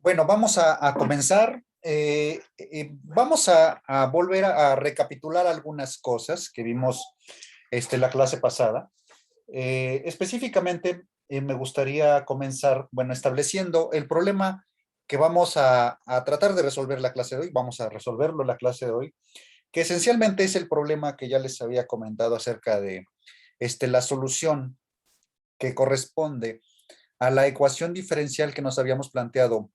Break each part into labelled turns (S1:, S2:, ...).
S1: Bueno, vamos a comenzar. Vamos a volver a recapitular algunas cosas que vimos la clase pasada. Específicamente, me gustaría comenzar, bueno, estableciendo el problema que vamos a tratar de resolver la clase de hoy. Vamos a resolverlo la clase de hoy, que esencialmente es el problema que ya les había comentado acerca de la solución que corresponde a la ecuación diferencial que nos habíamos planteado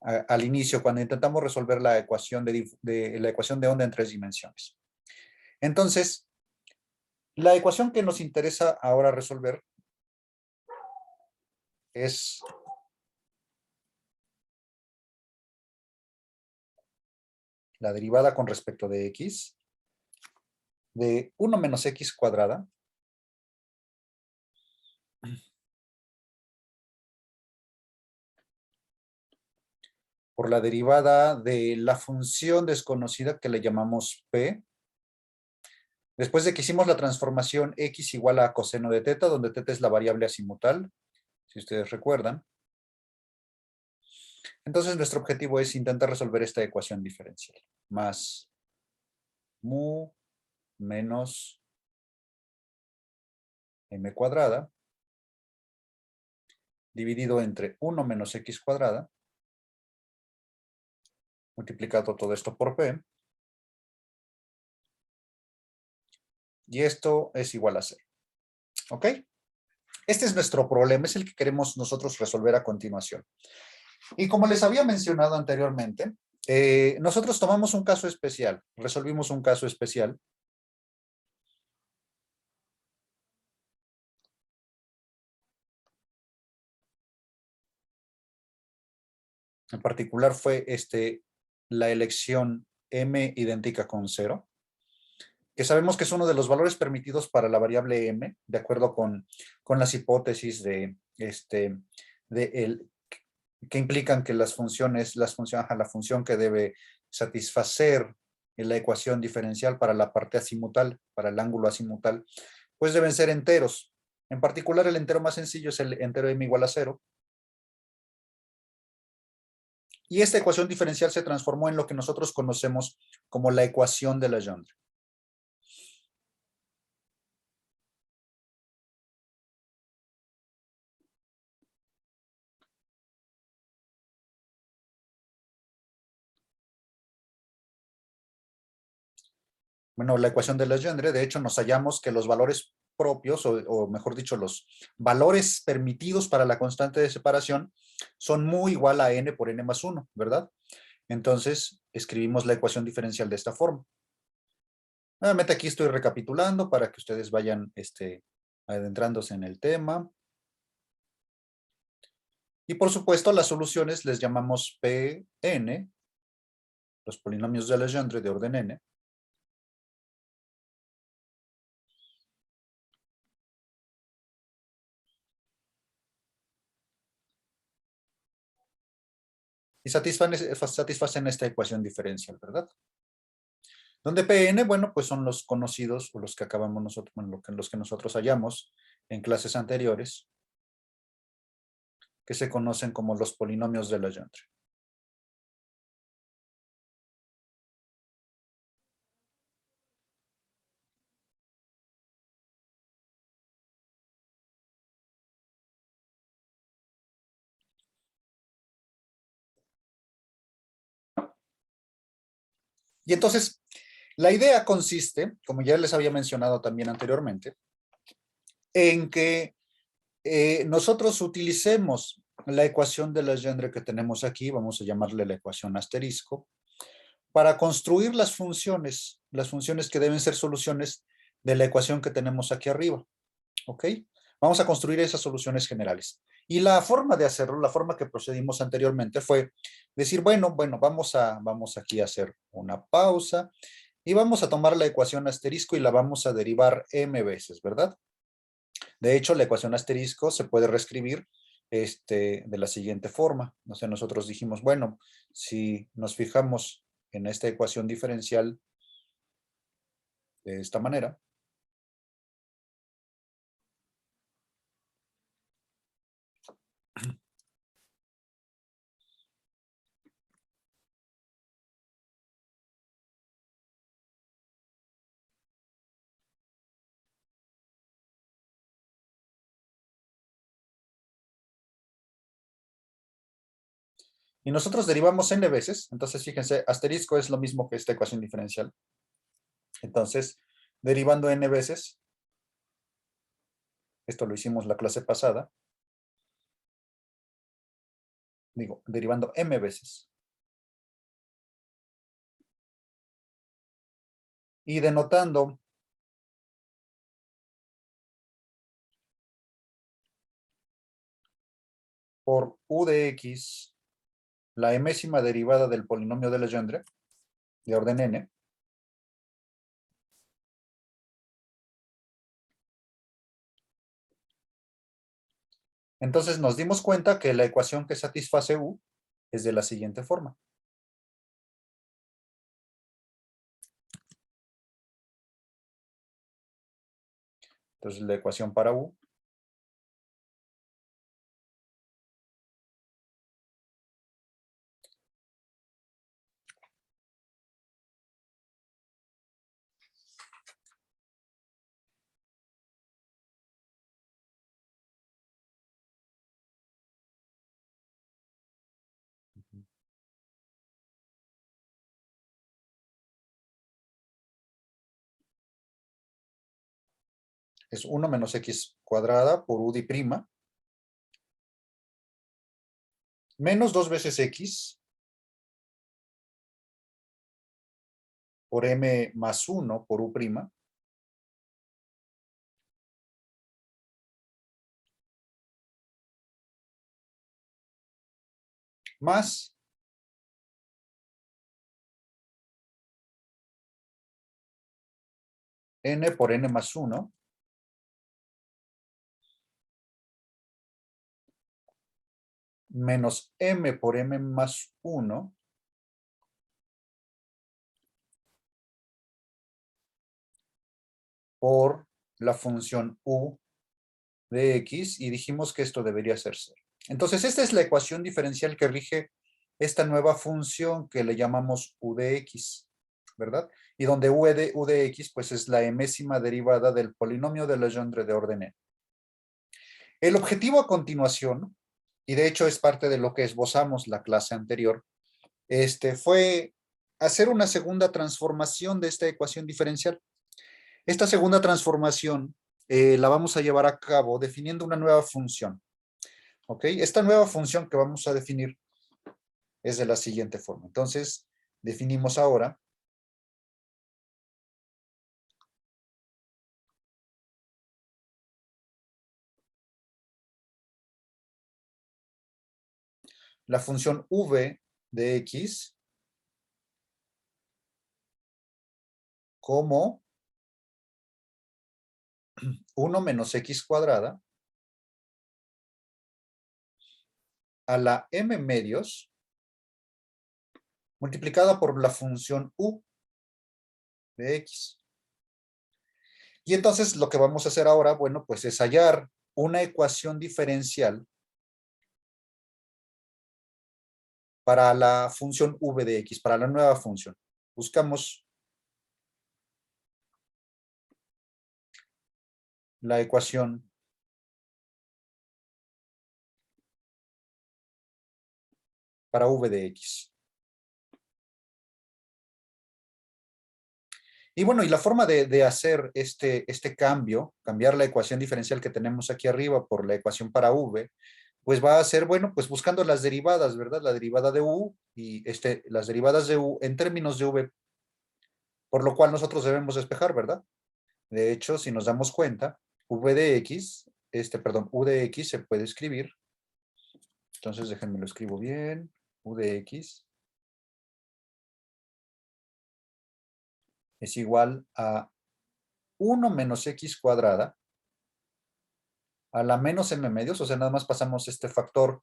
S1: al inicio, cuando intentamos resolver la ecuación la ecuación de onda en tres dimensiones. Entonces, la ecuación que nos interesa ahora resolver es la derivada con respecto de x de 1 menos x cuadrada por la derivada de la función desconocida que le llamamos p, después de que hicimos la transformación x igual a coseno de teta, donde teta es la variable azimutal, si ustedes recuerdan. Entonces nuestro objetivo es intentar resolver esta ecuación diferencial. Más mu menos m cuadrada dividido entre 1 menos x cuadrada, multiplicado todo esto por p, y esto es igual a 0. ¿Ok? Este es nuestro problema, es el que queremos nosotros resolver a continuación. Y como les había mencionado anteriormente, nosotros tomamos un caso especial, resolvimos un caso especial. En particular fue la elección m idéntica con 0, que sabemos que es uno de los valores permitidos para la variable m, de acuerdo con las hipótesis que implican que la función que debe satisfacer en la ecuación diferencial para la parte azimutal, para el ángulo azimutal, pues deben ser enteros. En particular, el entero más sencillo es el entero m igual a 0. Y esta ecuación diferencial se transformó en lo que nosotros conocemos como la ecuación de Legendre. Bueno, la ecuación de Legendre, de hecho, nos hallamos que los valores propios, o mejor dicho, los valores permitidos para la constante de separación son mu igual a n por n más 1, ¿verdad? Entonces, escribimos la ecuación diferencial de esta forma. Nuevamente aquí estoy recapitulando para que ustedes vayan adentrándose en el tema. Y por supuesto, las soluciones les llamamos Pn, los polinomios de Legendre de orden n. Y satisfacen esta ecuación diferencial, ¿verdad? Donde Pn, bueno, pues son los conocidos o los que acabamos nosotros, bueno, los que nosotros hallamos en clases anteriores, que se conocen como los polinomios de Legendre. Y entonces, la idea consiste, como ya les había mencionado también anteriormente, en que nosotros utilicemos la ecuación de Legendre que tenemos aquí, vamos a llamarle la ecuación asterisco, para construir las funciones que deben ser soluciones de la ecuación que tenemos aquí arriba. ¿Ok? Vamos a construir esas soluciones generales. Y la forma de hacerlo, la forma que procedimos anteriormente fue decir, bueno, vamos aquí a hacer una pausa y vamos a tomar la ecuación asterisco y la vamos a derivar m veces, ¿verdad? De hecho, la ecuación asterisco se puede reescribir de la siguiente forma. O sea, nosotros dijimos, bueno, si nos fijamos en esta ecuación diferencial de esta manera, Y nosotros derivamos n veces, entonces fíjense, asterisco es lo mismo que esta ecuación diferencial. Entonces, derivando n veces, esto lo hicimos la clase pasada, digo, derivando m veces. Y denotando por u de x la enésima derivada del polinomio de Legendre, de orden n, entonces nos dimos cuenta que la ecuación que satisface u es de la siguiente forma. Entonces la ecuación para u es 1 menos x cuadrada por u di prima, menos 2 veces x por m más 1 por u prima, más n por n más 1, menos m por m más 1, por la función u de x, y dijimos que esto debería ser 0. Entonces, esta es la ecuación diferencial que rige esta nueva función que le llamamos u de x, ¿verdad? Y donde u de x, pues es la enésima derivada del polinomio de Legendre de orden n. El objetivo a continuación, y de hecho es parte de lo que esbozamos la clase anterior, fue hacer una segunda transformación de esta ecuación diferencial. Esta segunda transformación la vamos a llevar a cabo definiendo una nueva función. ¿Ok? Esta nueva función que vamos a definir es de la siguiente forma. Entonces, definimos ahora la función v de x como 1 menos x cuadrada a la m medios multiplicada por la función u de x. Y entonces lo que vamos a hacer ahora, bueno, pues es hallar una ecuación diferencial para la función v de x, para la nueva función. Buscamos la ecuación para v de x. Y bueno, y la forma de hacer este cambio, cambiar la ecuación diferencial que tenemos aquí arriba por la ecuación para v, pues va a ser, bueno, pues buscando las derivadas, ¿verdad? La derivada de u y las derivadas de u en términos de v, por lo cual nosotros debemos despejar, ¿verdad? De hecho, si nos damos cuenta, v de x, perdón, u de x se puede escribir. Entonces, déjenme lo escribo bien. U de x es igual a 1 menos x cuadrada a la menos m medios, o sea, nada más pasamos este factor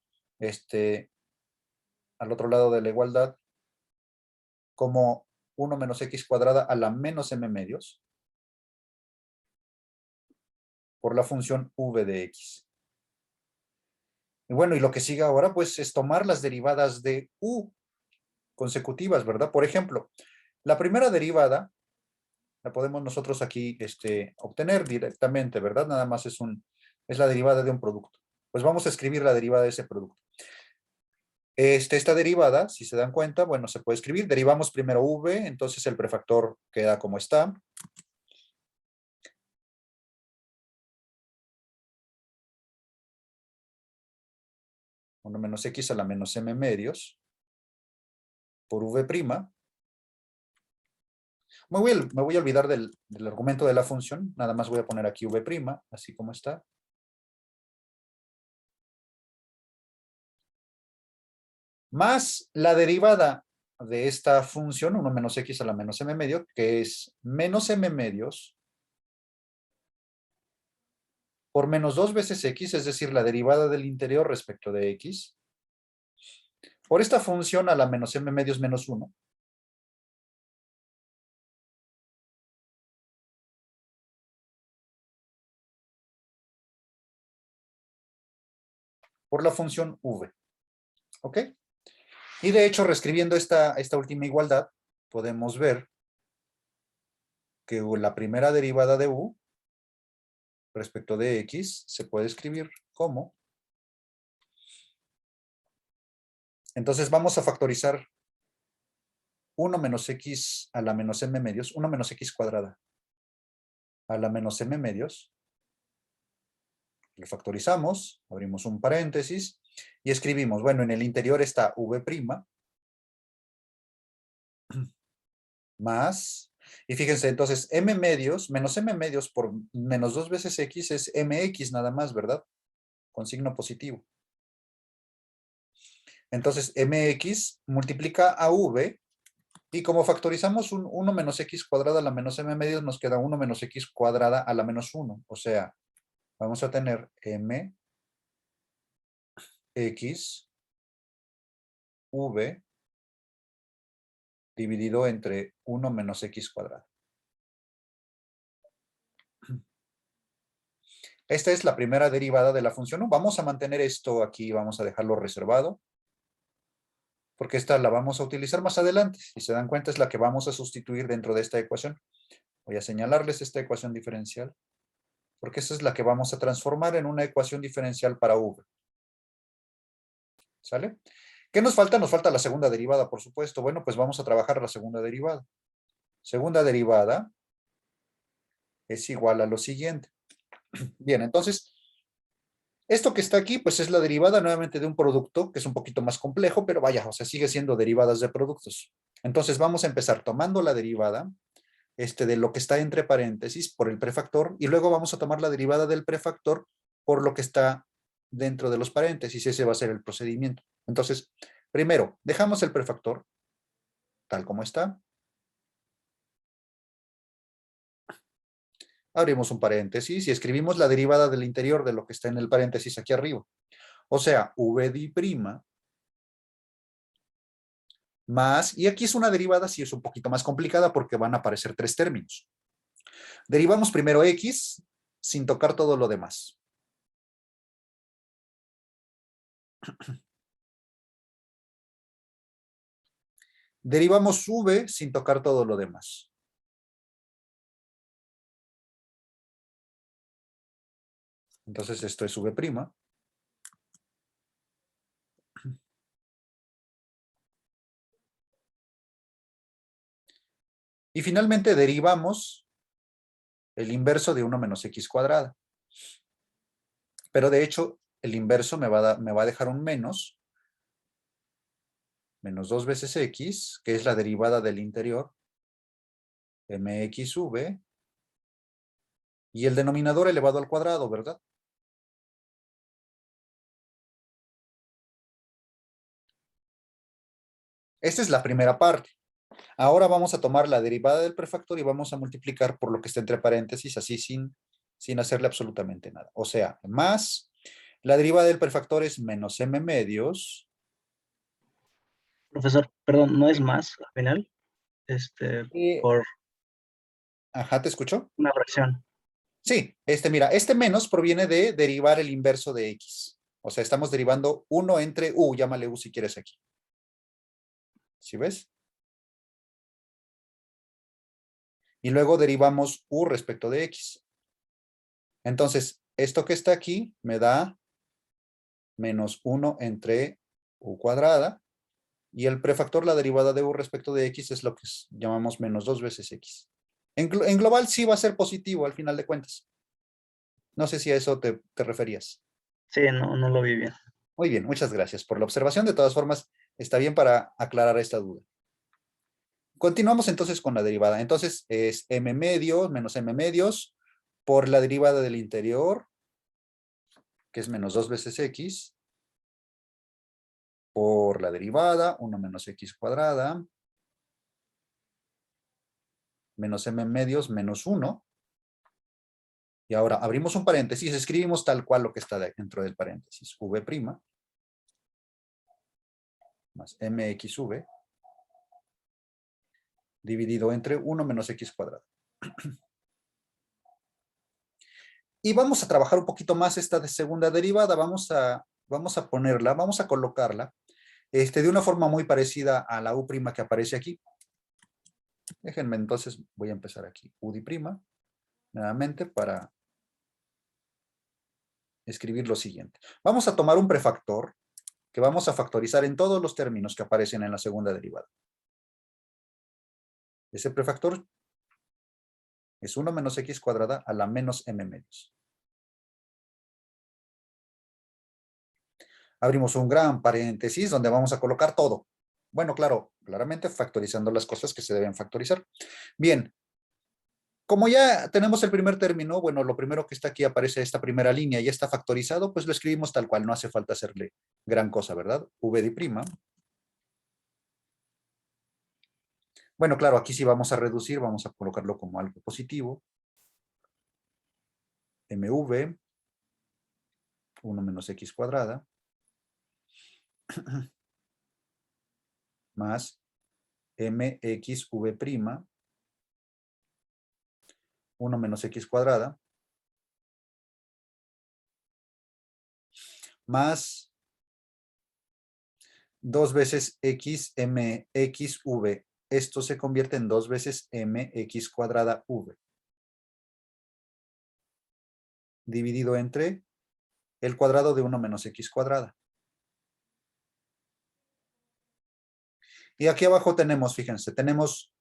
S1: al otro lado de la igualdad como 1 menos x cuadrada a la menos m medios por la función v de x. Y bueno, y lo que sigue ahora, pues, es tomar las derivadas de u consecutivas, ¿verdad? Por ejemplo, la primera derivada la podemos nosotros aquí obtener directamente, ¿verdad? Nada más es la derivada de un producto. Pues vamos a escribir la derivada de ese producto. Esta derivada, si se dan cuenta, bueno, se puede escribir. Derivamos primero v, entonces el prefactor queda como está. Uno menos x a la menos m medios por v'. Me voy a olvidar del argumento de la función. Nada más voy a poner aquí v', así como está. Más la derivada de esta función, 1 menos x a la menos m medio, que es menos m medios por menos 2 veces x, es decir, la derivada del interior respecto de x, por esta función a la menos m medios menos 1, por la función v. ¿Ok? Y de hecho, reescribiendo esta última igualdad, podemos ver que la primera derivada de u respecto de x se puede escribir como. Entonces vamos a factorizar 1 menos x a la menos m medios, 1 menos x cuadrada a la menos m medios. Lo factorizamos, abrimos un paréntesis y escribimos, bueno, en el interior está v' más, y fíjense, entonces m medios, menos m medios por menos 2 veces x es mx nada más, ¿verdad? Con signo positivo. Entonces mx multiplica a v, y como factorizamos un 1 menos x cuadrada a la menos m medios, nos queda 1 menos x cuadrada a la menos 1. O sea, vamos a tener mx v dividido entre 1 menos x cuadrado. Esta es la primera derivada de la función u. Vamos a mantener esto aquí, vamos a dejarlo reservado, porque esta la vamos a utilizar más adelante. Si se dan cuenta, es la que vamos a sustituir dentro de esta ecuación. Voy a señalarles esta ecuación diferencial, porque esa es la que vamos a transformar en una ecuación diferencial para v. ¿Sale? ¿Qué nos falta? Nos falta la segunda derivada, por supuesto. Bueno, pues vamos a trabajar la segunda derivada. Segunda derivada es igual a lo siguiente. Bien, entonces, esto que está aquí, pues es la derivada nuevamente de un producto que es un poquito más complejo, pero vaya, o sea, sigue siendo derivadas de productos. Entonces vamos a empezar tomando la derivada de lo que está entre paréntesis por el prefactor, y luego vamos a tomar la derivada del prefactor por lo que está dentro de los paréntesis. Ese va a ser el procedimiento. Entonces, primero, dejamos el prefactor tal como está. Abrimos un paréntesis y escribimos la derivada del interior de lo que está en el paréntesis aquí arriba. O sea, v' más, y aquí es una derivada, sí es un poquito más complicada porque van a aparecer tres términos. Derivamos primero x sin tocar todo lo demás. Derivamos v sin tocar todo lo demás. Entonces esto es v'. Y finalmente derivamos el inverso de 1 menos x cuadrada. Pero de hecho, el inverso me va a dejar un menos 2 veces x, que es la derivada del interior, mxv, y el denominador elevado al cuadrado, ¿verdad? Esta es la primera parte. Ahora vamos a tomar la derivada del prefactor y vamos a multiplicar por lo que está entre paréntesis, así sin hacerle absolutamente nada. O sea, más, la derivada del prefactor es menos m medios.
S2: Profesor, perdón, ¿no es más al final? Por
S1: Ajá, ¿te escucho?
S2: una fracción.
S1: Sí, mira, menos proviene de derivar el inverso de x. O sea, estamos derivando 1 entre u, llámale u si quieres aquí. ¿Sí ves? Y luego derivamos u respecto de x. Entonces, esto que está aquí me da menos 1 entre u cuadrada. Y el prefactor, la derivada de u respecto de x, es lo que llamamos menos 2 veces x. En global sí va a ser positivo al final de cuentas. No sé si a eso te referías.
S2: Sí, no, no lo vi bien.
S1: Muy bien, muchas gracias por la observación. De todas formas, está bien para aclarar esta duda. Continuamos entonces con la derivada. Entonces es m medios menos m medios por la derivada del interior, que es menos 2 veces x, por la derivada, 1 menos x cuadrada, menos m medios menos 1. Y ahora abrimos un paréntesis, escribimos tal cual lo que está dentro del paréntesis. V' más mxv dividido entre 1 menos x cuadrado. Y vamos a trabajar un poquito más esta de segunda derivada. Vamos a ponerla, vamos a colocarla de una forma muy parecida a la u' que aparece aquí. Déjenme entonces, voy a empezar aquí. U di prima, nuevamente para escribir lo siguiente. Vamos a tomar un prefactor que vamos a factorizar en todos los términos que aparecen en la segunda derivada. Ese prefactor es 1 menos x cuadrada a la menos m medios. Abrimos un gran paréntesis donde vamos a colocar todo. Bueno, claro, claramente factorizando las cosas que se deben factorizar. Bien, como ya tenemos el primer término, bueno, lo primero que está aquí aparece esta primera línea, ya está factorizado, pues lo escribimos tal cual, no hace falta hacerle gran cosa, ¿verdad? V di prima. Bueno, claro, aquí sí vamos a reducir, vamos a colocarlo como algo positivo. MV, 1 menos x cuadrada, más mxv', 1 menos x cuadrada, más 2 veces x mxv. Esto se convierte en 2 veces mx cuadrada v. Dividido entre el cuadrado de 1 menos x cuadrada. Y aquí abajo tenemos, fíjense, tenemos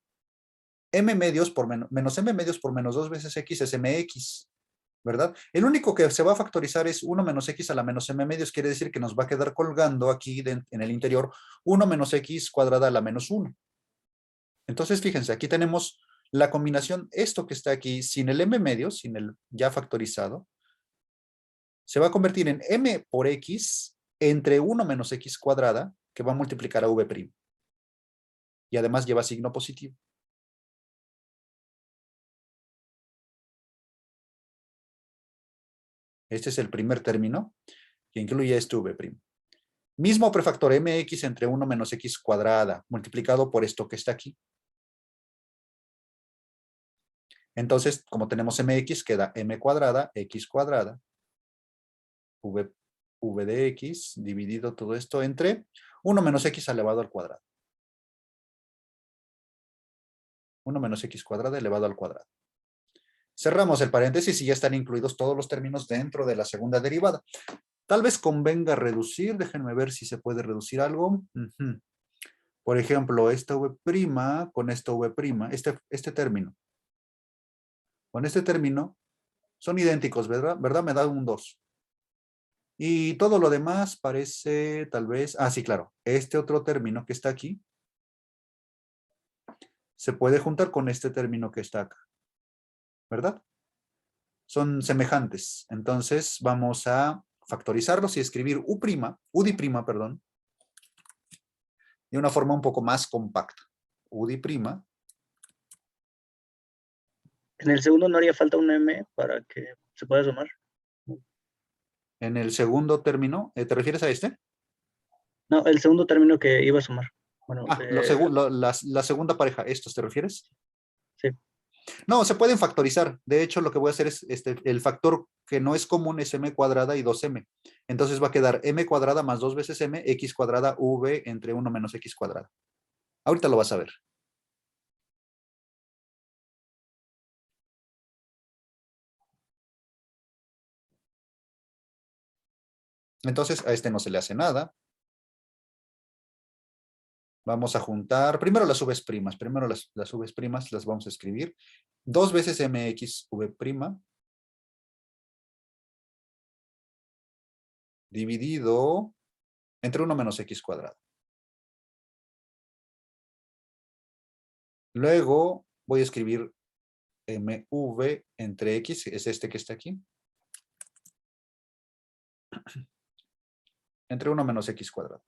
S1: m medios por menos m medios por menos 2 veces x es mx, ¿verdad? El único que se va a factorizar es 1 menos x a la menos m medios, quiere decir que nos va a quedar colgando aquí en el interior 1 menos x cuadrada a la menos 1. Entonces, fíjense, aquí tenemos la combinación, esto que está aquí, sin el m medios, sin el ya factorizado, se va a convertir en m por x entre 1 menos x cuadrada, que va a multiplicar a v'. Y además lleva signo positivo. Este es el primer término que incluye este v'. Mismo prefactor mx entre 1 menos x cuadrada, multiplicado por esto que está aquí. Entonces, como tenemos mx, queda m cuadrada, x cuadrada, v de x, dividido todo esto entre 1 menos x elevado al cuadrado. 1 menos x cuadrada elevado al cuadrado. Cerramos el paréntesis y ya están incluidos todos los términos dentro de la segunda derivada. Tal vez convenga reducir, déjenme ver si se puede reducir algo. Por ejemplo, esta v' con esta v', este término. Con este término son idénticos, ¿verdad? Me da un 2. Y todo lo demás parece tal vez... Ah, sí, claro. Este otro término que está aquí se puede juntar con este término que está acá, ¿verdad? Son semejantes. Entonces vamos a factorizarlos y escribir u di prima, perdón, de una forma un poco más compacta. U di prima.
S2: En el segundo no haría falta un m para que se pueda sumar.
S1: En el segundo término, ¿te refieres a este?
S2: No, el segundo término que iba a sumar. Bueno,
S1: Ah, la segunda pareja, ¿estos te refieres?
S2: sí.
S1: No, se pueden factorizar. De hecho, lo que voy a hacer es el factor que no es común es m cuadrada y 2m. Entonces va a quedar m cuadrada más 2 veces m, x cuadrada v entre 1 menos x cuadrada. Ahorita lo vas a ver. Entonces a este no se le hace nada. Vamos a juntar, primero las V's primas, primero las V's primas las vamos a escribir. 2 veces mx v' dividido entre 1 menos x cuadrado. Luego voy a escribir mv entre x, es este que está aquí, entre 1 menos x cuadrado.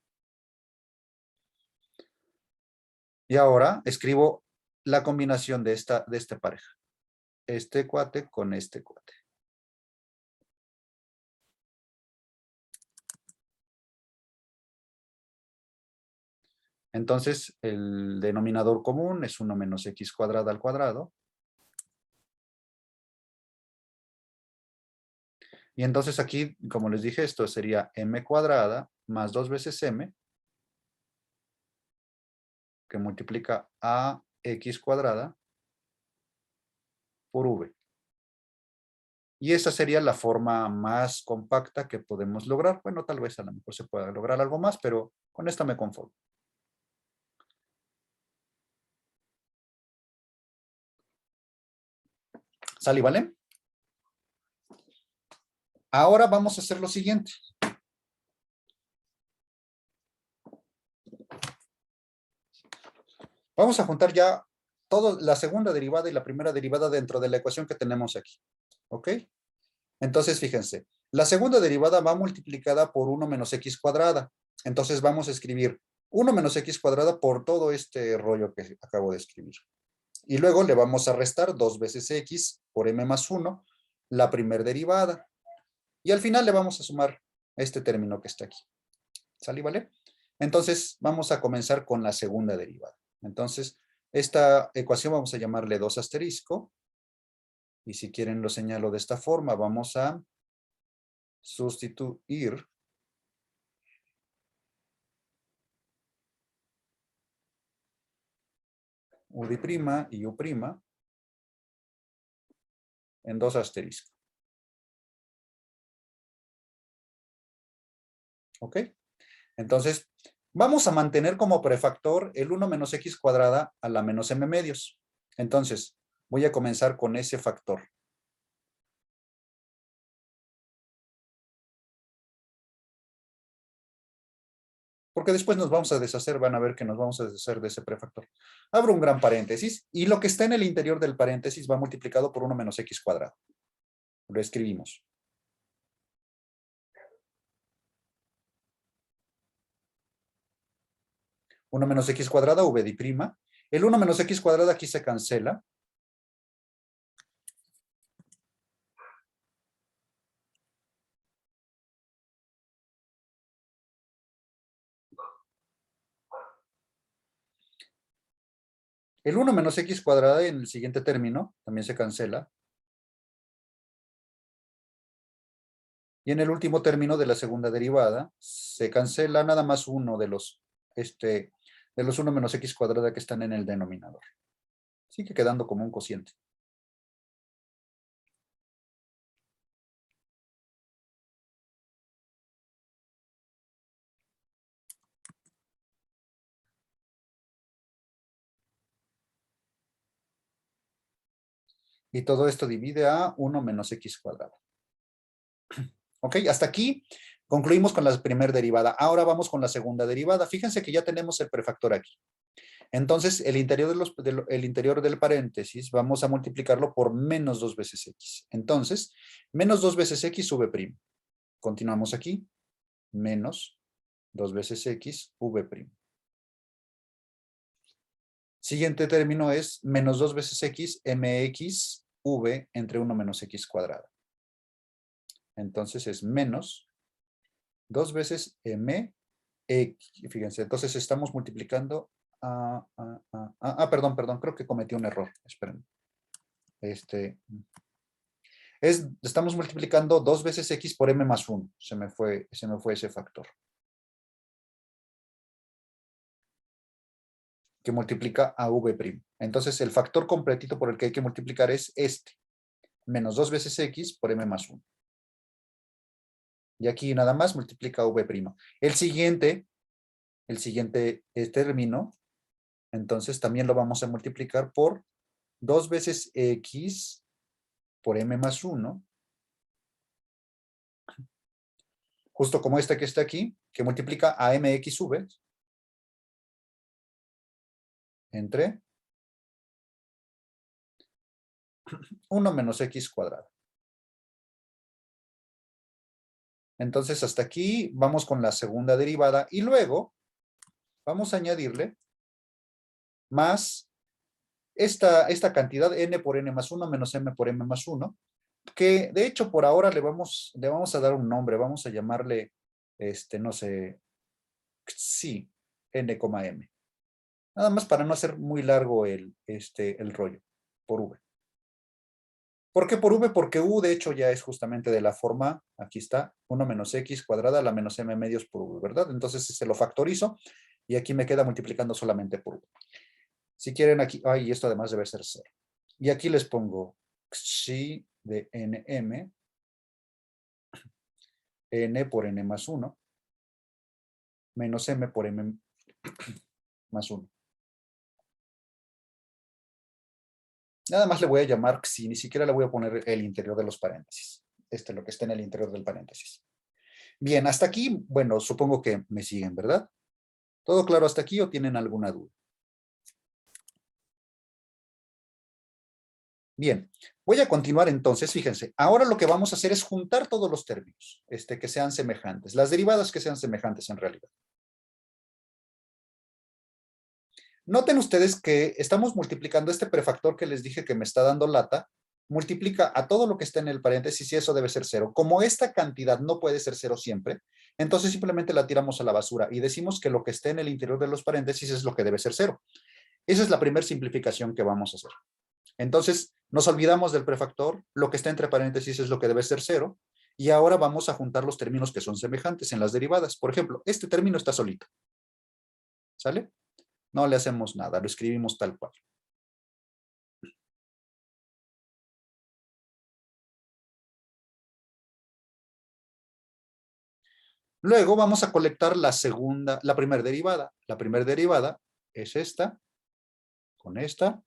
S1: Y ahora escribo la combinación de esta pareja. Este cuate con este cuate. Entonces, el denominador común es 1 menos x cuadrada al cuadrado. Y entonces aquí, como les dije, esto sería m cuadrada más 2 veces m, que multiplica a x cuadrada por v. Y esa sería la forma más compacta que podemos lograr. Bueno, tal vez a lo mejor se pueda lograr algo más, pero con esta me conformo. ¿Sale y vale? Ahora vamos a hacer lo siguiente. Vamos a juntar ya todo, la segunda derivada y la primera derivada dentro de la ecuación que tenemos aquí. ¿Ok? Entonces, fíjense, la segunda derivada va multiplicada por 1 menos x cuadrada. Entonces vamos a escribir 1 menos x cuadrada por todo este rollo que acabo de escribir. Y luego le vamos a restar 2 veces x por m más 1, la primera derivada. Y al final le vamos a sumar este término que está aquí. ¿Sale, vale? Entonces vamos a comenzar con la segunda derivada. Entonces, esta ecuación vamos a llamarle 2 asterisco. Y si quieren lo señalo de esta forma, vamos a sustituir u' y u' en 2 asterisco. ¿Ok? Entonces, vamos a mantener como prefactor el 1 menos x cuadrada a la menos m medios. Entonces, voy a comenzar con ese factor. Porque después nos vamos a deshacer, van a ver que nos vamos a deshacer de ese prefactor. Abro un gran paréntesis y lo que está en el interior del paréntesis va multiplicado por 1 menos x cuadrado. Lo escribimos. Uno menos x cuadrada, v'. El 1 menos x cuadrada aquí se cancela. El 1 menos x cuadrada en el siguiente término también se cancela. Y en el último término de la segunda derivada se cancela nada más uno de los 1 menos x cuadrada que están en el denominador. Sigue quedando como un cociente. Y todo esto divide a 1 menos x cuadrada. ¿Ok? Hasta aquí concluimos con la primera derivada. Ahora vamos con la segunda derivada. Fíjense que ya tenemos el prefactor aquí. Entonces, el interior del paréntesis vamos a multiplicarlo por menos 2 veces x. Entonces, menos 2 veces x v'. Continuamos aquí. Menos 2 veces x v'. Siguiente término es menos 2 veces x mx v entre 1 menos x cuadrada. Entonces es menos 2 veces m x. Fíjense, entonces estamos multiplicando. Perdón, creo que cometí un error. Esperen. Estamos multiplicando 2 veces x por m más 1. Se me fue ese factor. Que multiplica a v'. Entonces el factor completito por el que hay que multiplicar es este. Menos 2 veces x por m más 1. Y aquí nada más multiplica v'. El siguiente el siguiente término, entonces también lo vamos a multiplicar por 2 veces x por m más 1, justo como esta que está aquí, que multiplica a mxv entre 1 menos x cuadrado. Entonces, hasta aquí vamos con la segunda derivada y luego vamos a añadirle más esta cantidad n por n más 1 menos m por m más 1, que de hecho por ahora le vamos a dar un nombre, vamos a llamarle, no sé, sí, n, m. Nada más para no hacer muy largo el rollo, por v. ¿Por qué por v? Porque u de hecho ya es justamente de la forma, aquí está, 1 menos x cuadrada a la menos m medios por v, ¿verdad? Entonces se lo factorizo y aquí me queda multiplicando solamente por v. Si quieren aquí, y esto además debe ser 0. Y aquí les pongo xi de nm, n por n más 1, menos m por m más 1. Nada más le voy a llamar xi, ni siquiera le voy a poner el interior de los paréntesis. Lo que está en el interior del paréntesis. Bien, hasta aquí, bueno, supongo que me siguen, ¿verdad? ¿Todo claro hasta aquí o tienen alguna duda? Bien, voy a continuar entonces, fíjense, ahora lo que vamos a hacer es juntar todos los términos, que sean semejantes, las derivadas que sean semejantes en realidad. Noten ustedes que estamos multiplicando este prefactor que les dije que me está dando lata, multiplica a todo lo que está en el paréntesis y eso debe ser 0. Como esta cantidad no puede ser 0 siempre, entonces simplemente la tiramos a la basura y decimos que lo que esté en el interior de los paréntesis es lo que debe ser 0. Esa es la primera simplificación que vamos a hacer. Entonces, nos olvidamos del prefactor, lo que está entre paréntesis es lo que debe ser 0, y ahora vamos a juntar los términos que son semejantes en las derivadas. Por ejemplo, este término está solito. ¿Sale? No le hacemos nada, lo escribimos tal cual. Luego vamos a colectar la primera derivada. La primera derivada es esta, con esta,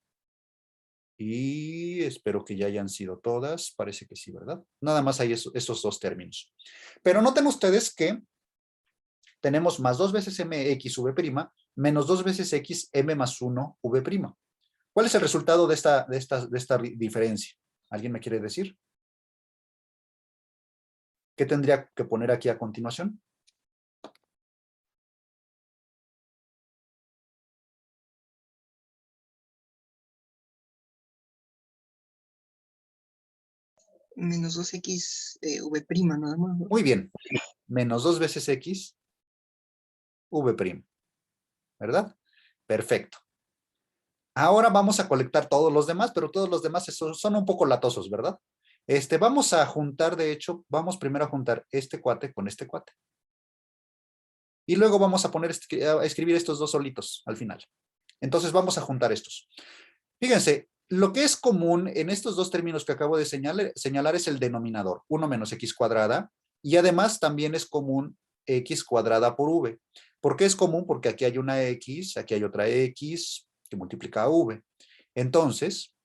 S1: y espero que ya hayan sido todas, parece que sí, ¿verdad? Nada más hay esos dos términos. Pero noten ustedes que tenemos más 2 veces mx v' menos 2 veces x m más 1 v'. ¿Cuál es el resultado de esta diferencia? ¿Alguien me quiere decir? ¿Qué tendría que poner aquí a continuación?
S3: Menos 2x v' nada más, ¿no?
S1: Muy bien. Menos 2 veces x v'. ¿Verdad? Perfecto. Ahora vamos a colectar todos los demás, pero todos los demás son un poco latosos, ¿verdad? Vamos a juntar, de hecho, vamos primero a juntar este cuate con este cuate. Y luego vamos a a escribir estos dos solitos al final. Entonces vamos a juntar estos. Fíjense, lo que es común en estos dos términos que acabo de señalar es el denominador, 1 menos x cuadrada, y además también es común x cuadrada por v. ¿Por qué es común? Porque aquí hay una x, aquí hay otra x que multiplica a v. Entonces,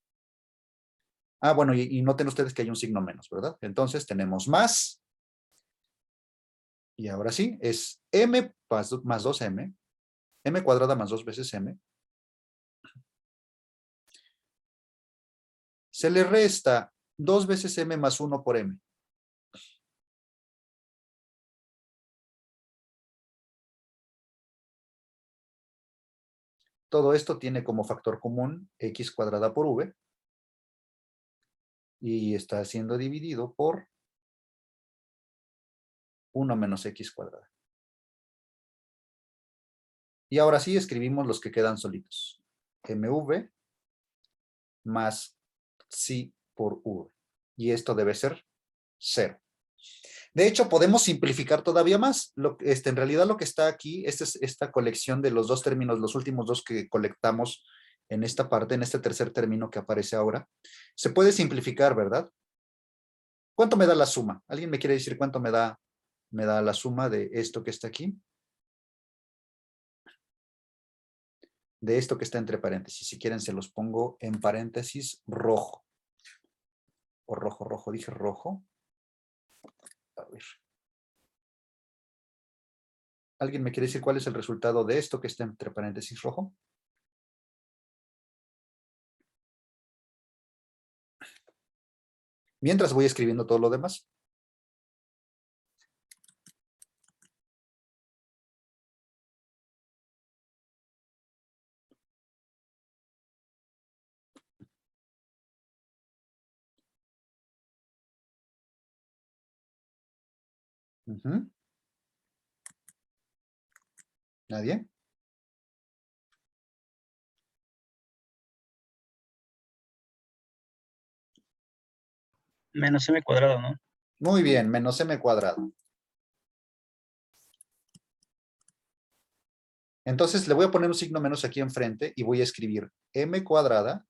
S1: bueno, y noten ustedes que hay un signo menos, ¿verdad? Entonces tenemos más, y ahora sí, es m más 2m, m cuadrada más 2 veces m. Se le resta 2 veces m más 1 por m. Todo esto tiene como factor común x cuadrada por v. Y está siendo dividido por 1 menos x cuadrada. Y ahora sí escribimos los que quedan solitos. mv más xi por v. Y esto debe ser 0. De hecho, podemos simplificar todavía más. En realidad lo que está aquí, esta colección de los dos términos, los últimos dos que colectamos en esta parte, en este tercer término que aparece ahora, se puede simplificar, ¿verdad? ¿Cuánto me da la suma? ¿Alguien me quiere decir cuánto me da la suma de esto que está aquí? de esto que está entre paréntesis. Si quieren se los pongo en paréntesis rojo. O rojo, rojo, dije rojo. A ver. ¿Alguien me quiere decir cuál es el resultado de esto que está entre paréntesis rojo? Mientras voy escribiendo todo lo demás. Ujú. ¿Nadie?
S2: Menos m cuadrado, ¿no?
S1: Muy bien, menos m cuadrado. Entonces le voy a poner un signo menos aquí enfrente y voy a escribir m cuadrada,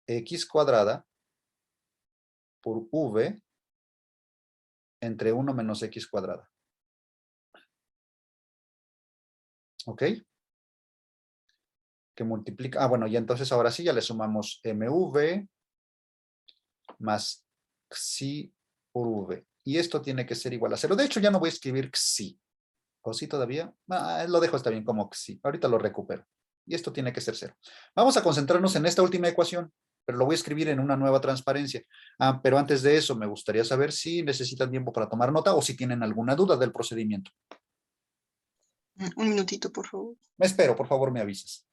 S1: x cuadrada, por v entre 1 menos x cuadrada. ¿Ok? Que multiplica, bueno, y entonces ahora sí ya le sumamos mv más xi por v. Y esto tiene que ser igual a 0. De hecho, ya no voy a escribir xi. ¿O sí todavía? Lo dejo, está bien como xi. Ahorita lo recupero. Y esto tiene que ser 0. Vamos a concentrarnos en esta última ecuación, pero lo voy a escribir en una nueva transparencia. Pero antes de eso, me gustaría saber si necesitan tiempo para tomar nota o si tienen alguna duda del procedimiento.
S3: Un minutito, por favor.
S1: Me espero, por favor, me avisas.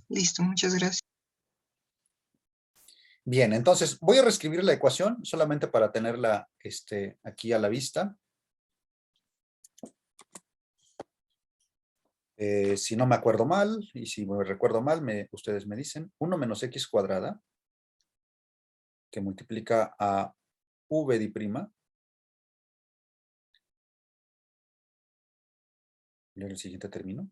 S3: Listo, muchas gracias.
S1: Bien, entonces voy a reescribir la ecuación solamente para tenerla aquí a la vista. Si no me acuerdo mal, y si me recuerdo mal, ustedes me dicen 1 menos x cuadrada, que multiplica a v di prima. Y ahora el siguiente término.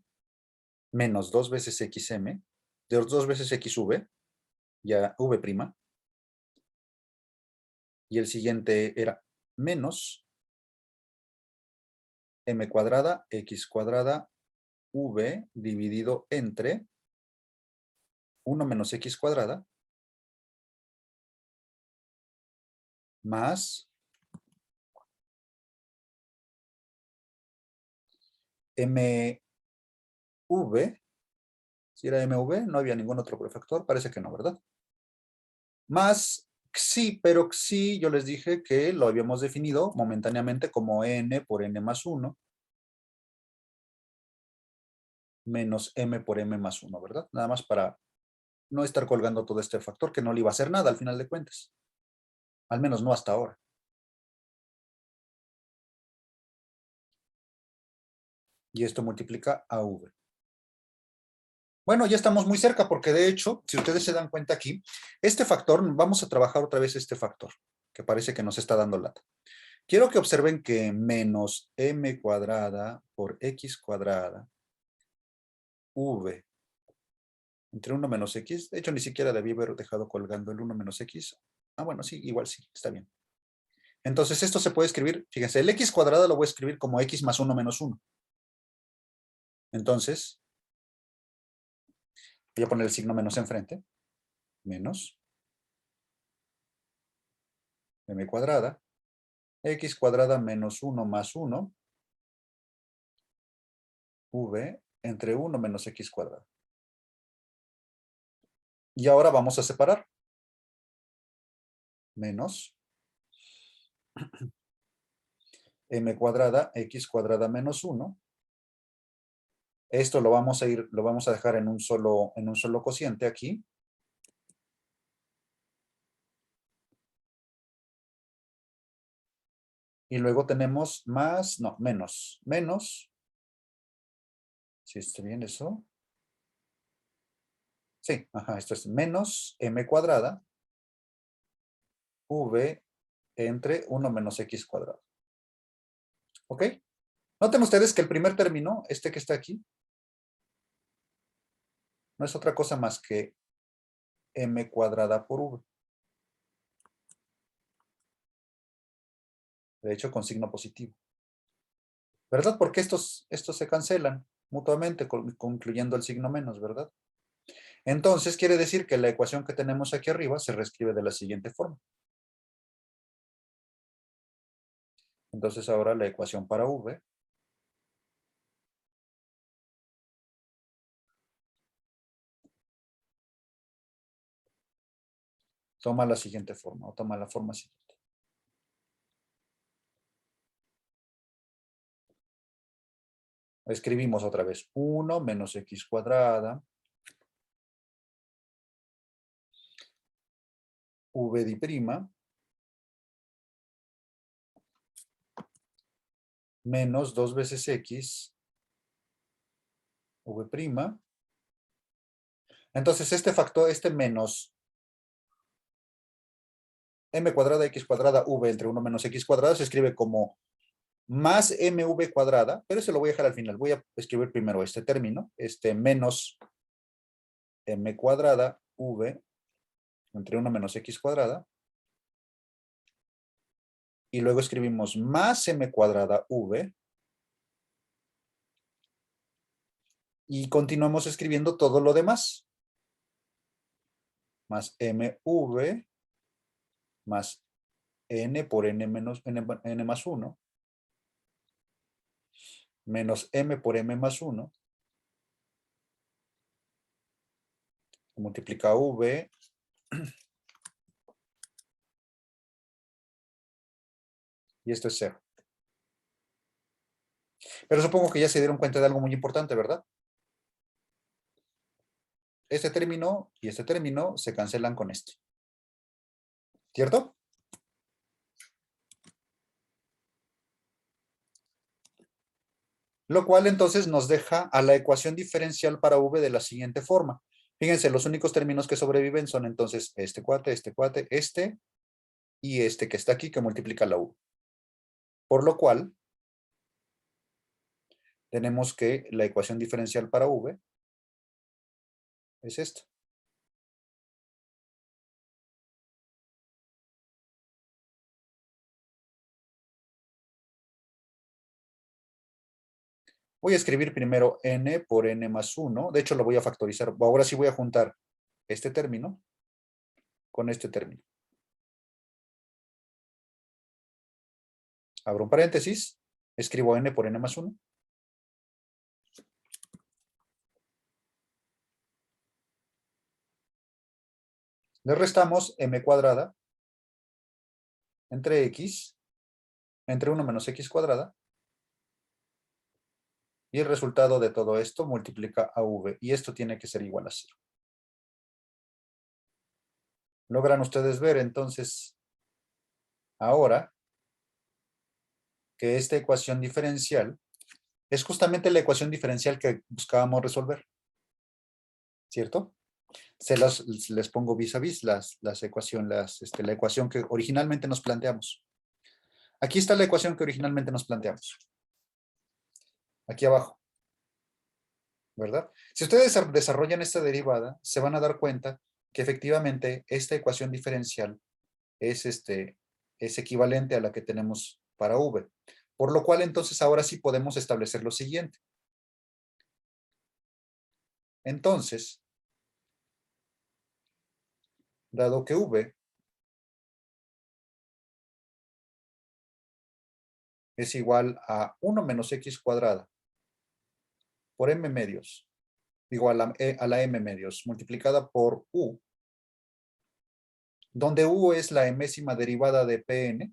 S1: Menos 2 veces xm, de 2 veces xv, ya v prima. Y el siguiente era menos m cuadrada, x cuadrada, v dividido entre 1 menos x cuadrada más mv, si era mv, no había ningún otro cofactor, parece que no, ¿verdad? Más xi, pero xi yo les dije que lo habíamos definido momentáneamente como n por n más 1 menos m por m más 1, ¿verdad? Nada más para no estar colgando todo este factor que no le iba a hacer nada al final de cuentas. Al menos no hasta ahora. Y esto multiplica a v. Bueno, ya estamos muy cerca porque de hecho, si ustedes se dan cuenta aquí, este factor, vamos a trabajar otra vez este factor, que parece que nos está dando lata. Quiero que observen que menos m cuadrada por x cuadrada v entre 1 menos x, de hecho ni siquiera debí haber dejado colgando el 1 menos x. Bueno, sí, igual sí, está bien. Entonces esto se puede escribir, fíjense, el x cuadrado lo voy a escribir como x más 1 menos 1. Entonces, voy a poner el signo menos enfrente, menos m cuadrada, x cuadrada menos 1 más 1, v entre 1 menos x cuadrado. Y ahora vamos a separar. Menos m cuadrada, x cuadrada menos 1. Esto lo vamos a dejar en un solo cociente aquí. Y luego tenemos más, no, menos, si está bien eso. Sí, ajá, esto es menos m cuadrada v entre 1 menos x cuadrado. ¿Ok? Noten ustedes que el primer término, este que está aquí, no es otra cosa más que m cuadrada por v. De hecho, con signo positivo. ¿Verdad? Porque estos se cancelan mutuamente, concluyendo el signo menos, ¿verdad? Entonces, quiere decir que la ecuación que tenemos aquí arriba se reescribe de la siguiente forma. Entonces, ahora la ecuación para v toma la siguiente forma, o toma la forma siguiente. Escribimos otra vez 1 menos x cuadrada v di prima menos 2 veces x v prima. Entonces este factor, este menos m cuadrada x cuadrada v entre 1 menos x cuadrada se escribe como más mv cuadrada, pero eso lo voy a dejar al final. Voy a escribir primero este término, este menos m cuadrada v entre 1 menos x cuadrada. Y luego escribimos más m cuadrada v. Y continuamos escribiendo todo lo demás. Más mv más n por n menos n más 1 menos m por m más 1 multiplica v y esto es 0. Pero supongo que ya se dieron cuenta de algo muy importante, ¿verdad? Este término y este término se cancelan con este. ¿Cierto? Lo cual entonces nos deja a la ecuación diferencial para v de la siguiente forma. Fíjense, los únicos términos que sobreviven son entonces este cuate, este y este que está aquí que multiplica la v. Por lo cual, tenemos que la ecuación diferencial para v es esta. Voy a escribir primero n por n más 1. De hecho, lo voy a factorizar. Ahora sí voy a juntar este término con este término. Abro un paréntesis. Escribo n por n más 1. Le restamos m cuadrada entre x, entre 1 menos x cuadrada. Y el resultado de todo esto multiplica a v. Y esto tiene que ser igual a 0. Logran ustedes ver entonces ahora que esta ecuación diferencial es justamente la ecuación diferencial que buscábamos resolver. ¿Cierto? Les pongo vis a vis la ecuación que originalmente nos planteamos. Aquí está la ecuación que originalmente nos planteamos. Aquí abajo. ¿Verdad? Si ustedes desarrollan esta derivada, se van a dar cuenta que efectivamente esta ecuación diferencial es equivalente a la que tenemos para v. Por lo cual entonces ahora sí podemos establecer lo siguiente. Entonces, dado que v es igual a 1 menos x cuadrada por m medios, digo a la m medios, multiplicada por u, donde u es la enésima derivada de Pn,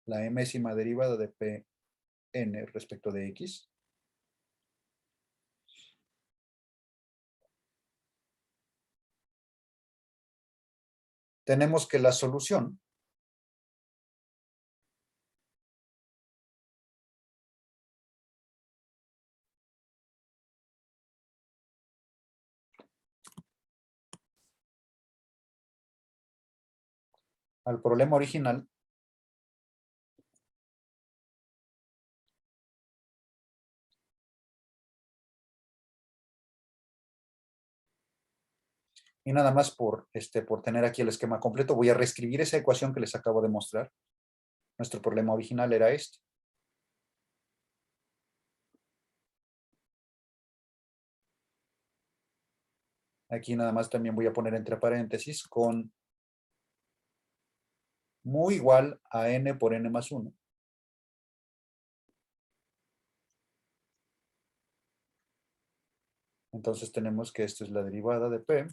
S1: la enésima derivada de Pn respecto de x. Tenemos que la solución al problema original, y nada más por tener aquí el esquema completo, voy a reescribir esa ecuación que les acabo de mostrar. Nuestro problema original era este. Aquí nada más también voy a poner entre paréntesis con mu igual a n por n más 1. Entonces tenemos que esto es la derivada de p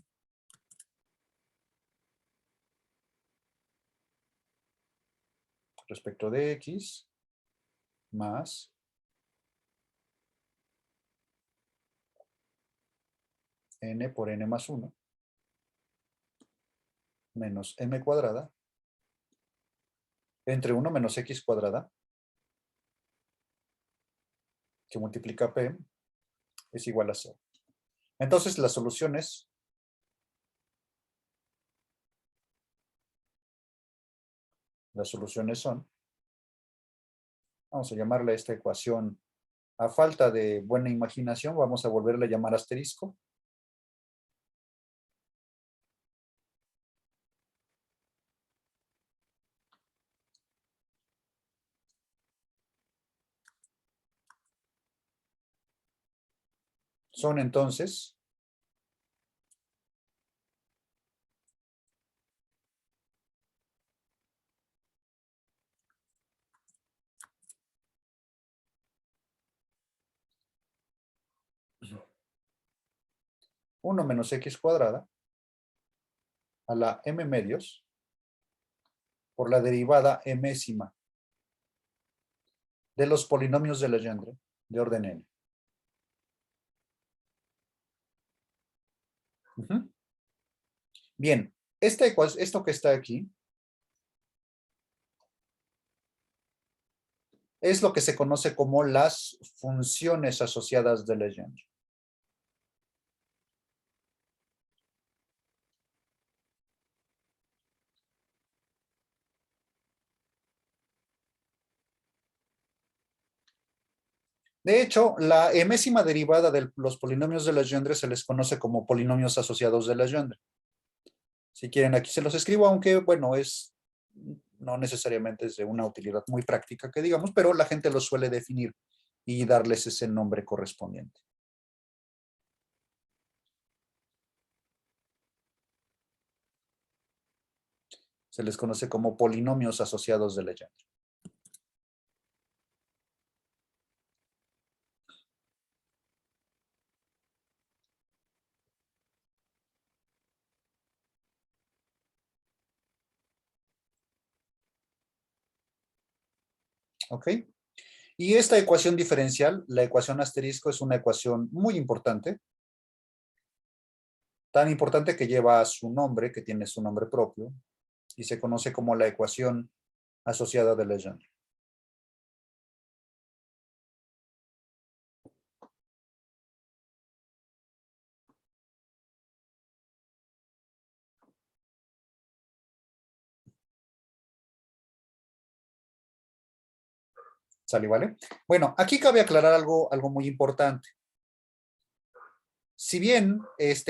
S1: respecto de x más n por n más 1 menos m cuadrada entre 1 menos x cuadrada que multiplica p es igual a 0. Entonces las soluciones son, vamos a llamarle a esta ecuación, a falta de buena imaginación, vamos a volverle a llamar asterisco. Son entonces 1 menos x cuadrada a la m medios por la derivada mésima de los polinomios de Legendre de orden n. Bien, esto que está aquí es lo que se conoce como las funciones asociadas de Legendre. De hecho, la enésima derivada de los polinomios de Legendre se les conoce como polinomios asociados de Legendre. Si quieren, aquí se los escribo, aunque, bueno, no necesariamente es de una utilidad muy práctica que digamos, pero la gente los suele definir y darles ese nombre correspondiente. Se les conoce como polinomios asociados de Legendre. ¿Ok? Y esta ecuación diferencial, la ecuación asterisco, es una ecuación muy importante. Tan importante que lleva su nombre, que tiene su nombre propio, y se conoce como la ecuación asociada de Legendre. ¿Sale, vale? Bueno, aquí cabe aclarar algo muy importante. Si bien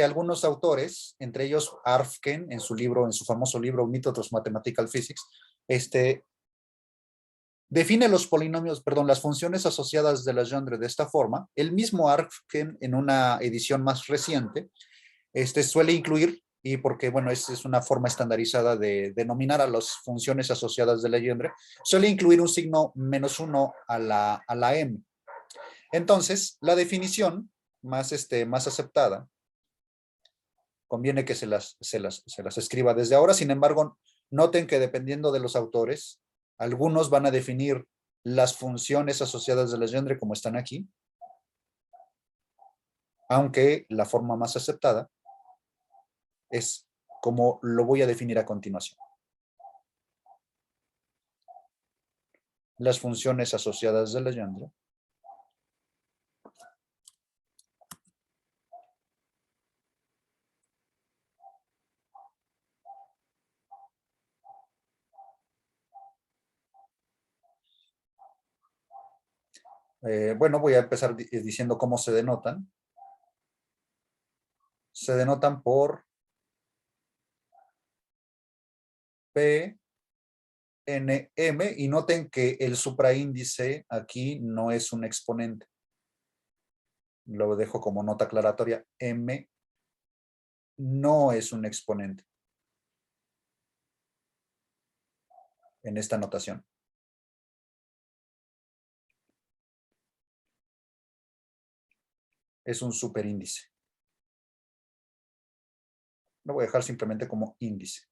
S1: algunos autores, entre ellos Arfken, en su famoso libro Methods of Mathematical Physics, define los polinomios, perdón, las funciones asociadas de Legendre de esta forma, el mismo Arfken, en una edición más reciente, suele incluir, y porque, bueno, es una forma estandarizada de denominar a las funciones asociadas de Legendre, suele incluir un signo -1 a la m. Entonces, la definición más aceptada, conviene que se las escriba desde ahora. Sin embargo, noten que dependiendo de los autores, algunos van a definir las funciones asociadas de Legendre como están aquí, aunque la forma más aceptada es como lo voy a definir a continuación. Las funciones asociadas de Legendre Bueno, voy a empezar diciendo cómo se denotan. Se denotan por P, N, M, y noten que el supraíndice aquí no es un exponente. Lo dejo como nota aclaratoria. M no es un exponente en esta notación. Es un superíndice. Lo voy a dejar simplemente como índice.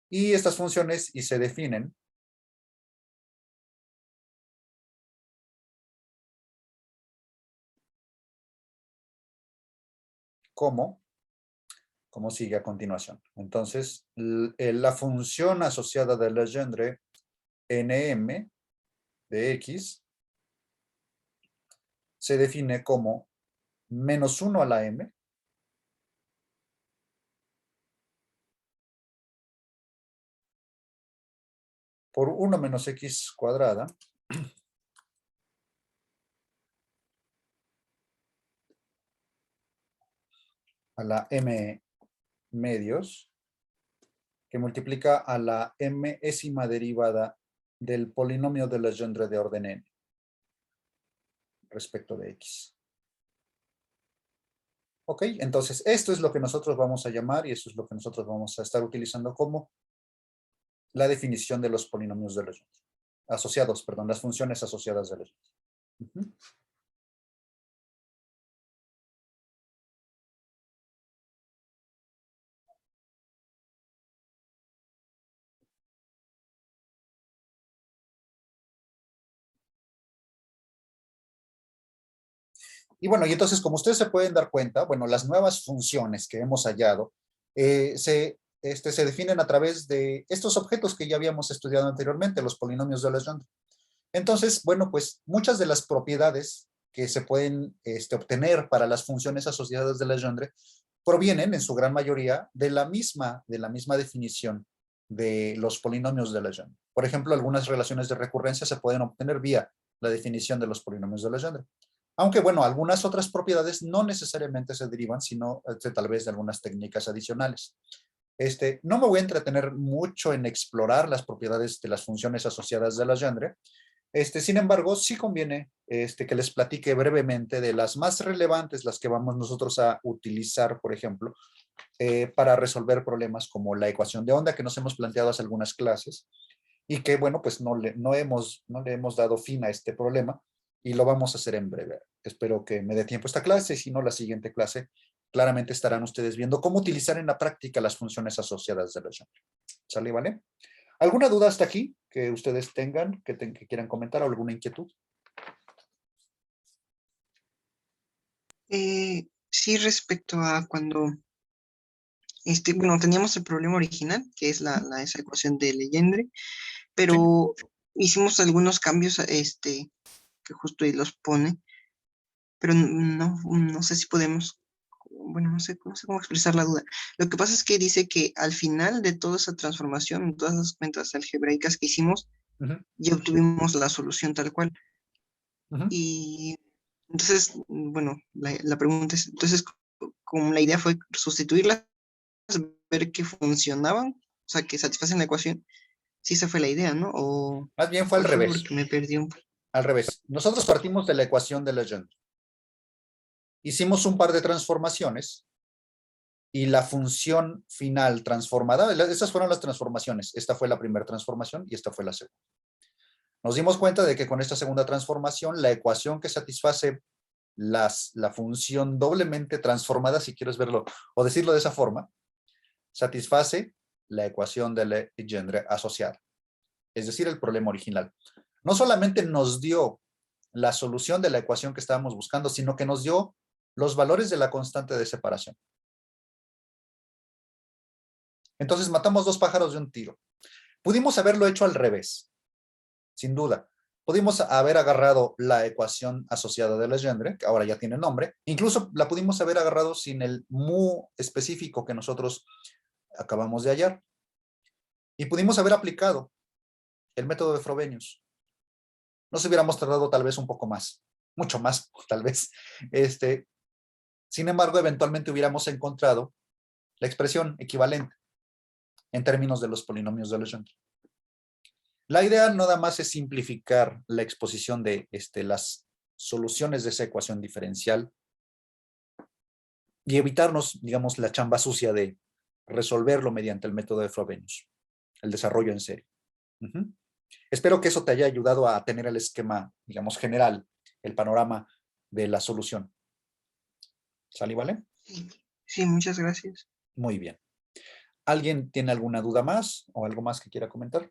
S1: Y estas funciones y se definen como sigue a continuación. Entonces, la función asociada de Legendre nm de x se define como menos 1 a la m por 1 menos x cuadrada a la m medios, que multiplica a la mésima derivada del polinomio de Legendre de orden n respecto de x. Ok, entonces esto es lo que nosotros vamos a llamar y eso es lo que nosotros vamos a estar utilizando como la definición de los polinomios de Legendre. Asociados, perdón, las funciones asociadas de Legendre. Uh-huh. Y bueno, y entonces como ustedes se pueden dar cuenta, bueno, las nuevas funciones que hemos hallado se definen a través de estos objetos que ya habíamos estudiado anteriormente, los polinomios de Legendre. Entonces, bueno, pues muchas de las propiedades que se pueden obtener para las funciones asociadas de Legendre provienen en su gran mayoría de la misma definición de los polinomios de Legendre. Por ejemplo, algunas relaciones de recurrencia se pueden obtener vía la definición de los polinomios de Legendre. Aunque, bueno, algunas otras propiedades no necesariamente se derivan, sino tal vez de algunas técnicas adicionales. No me voy a entretener mucho en explorar las propiedades de las funciones asociadas de Legendre. Sin embargo, sí conviene que les platique brevemente de las más relevantes, las que vamos nosotros a utilizar, por ejemplo, para resolver problemas como la ecuación de onda que nos hemos planteado hace algunas clases y que, bueno, pues no le hemos dado fin a este problema y lo vamos a hacer en breve. Espero que me dé tiempo esta clase y si no, la siguiente clase claramente estarán ustedes viendo cómo utilizar en la práctica las funciones asociadas de Legendre. ¿Sale, vale? ¿Alguna duda hasta aquí que ustedes tengan, que quieran comentar o alguna inquietud?
S3: Sí, respecto a cuando, bueno, teníamos el problema original, que es esa ecuación de Legendre, pero hicimos algunos cambios, que justo ahí los pone, pero no sé si podemos, bueno, no sé cómo expresar la duda. Lo que pasa es que dice que al final de toda esa transformación, todas las cuentas algebraicas que hicimos, ya obtuvimos la solución tal cual. Y entonces, bueno, la pregunta es, entonces, como la idea fue sustituirlas, ver que funcionaban, o sea, que satisfacen la ecuación, sí, esa fue la idea, ¿no? O
S1: más bien fue al
S3: ¿cuál fue?
S1: revés.
S3: Porque me perdí un poco.
S1: Al revés. Nosotros partimos de la ecuación de Legendre. Hicimos un par de transformaciones y la función final transformada, esas fueron las transformaciones. Esta fue la primera transformación y esta fue la segunda. Nos dimos cuenta de que con esta segunda transformación, la ecuación que satisface la función doblemente transformada, si quieres verlo o decirlo de esa forma, satisface la ecuación de Legendre asociada, es decir, el problema original. No solamente nos dio la solución de la ecuación que estábamos buscando, sino que nos dio los valores de la constante de separación. Entonces matamos dos pájaros de un tiro. Pudimos haberlo hecho al revés, sin duda. Pudimos haber agarrado la ecuación asociada de Legendre, que ahora ya tiene nombre. Incluso la pudimos haber agarrado sin el mu específico que nosotros acabamos de hallar. Y pudimos haber aplicado el método de Frobenius. Nos hubiéramos tardado tal vez un poco más, mucho más, tal vez. Sin embargo, eventualmente hubiéramos encontrado la expresión equivalente en términos de los polinomios de Legendre. La idea nada más es simplificar la exposición de las soluciones de esa ecuación diferencial y evitarnos, digamos, la chamba sucia de resolverlo mediante el método de Frobenius, el desarrollo en serie. Espero que eso te haya ayudado a tener el esquema, digamos, general, el panorama de la solución. ¿Sale, vale?
S3: Sí, muchas gracias.
S1: Muy bien. ¿Alguien tiene alguna duda más o algo más que quiera comentar?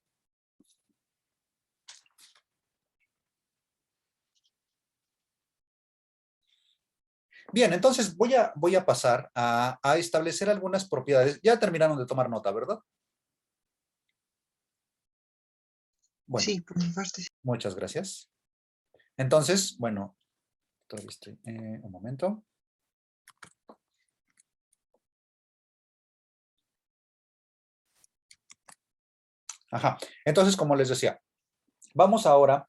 S1: Bien, entonces voy a pasar a establecer algunas propiedades. Ya terminaron de tomar nota, ¿verdad? Bueno,
S3: Sí, por mi parte. Sí.
S1: muchas gracias. Entonces, bueno, un momento. Ajá, entonces, como les decía, vamos ahora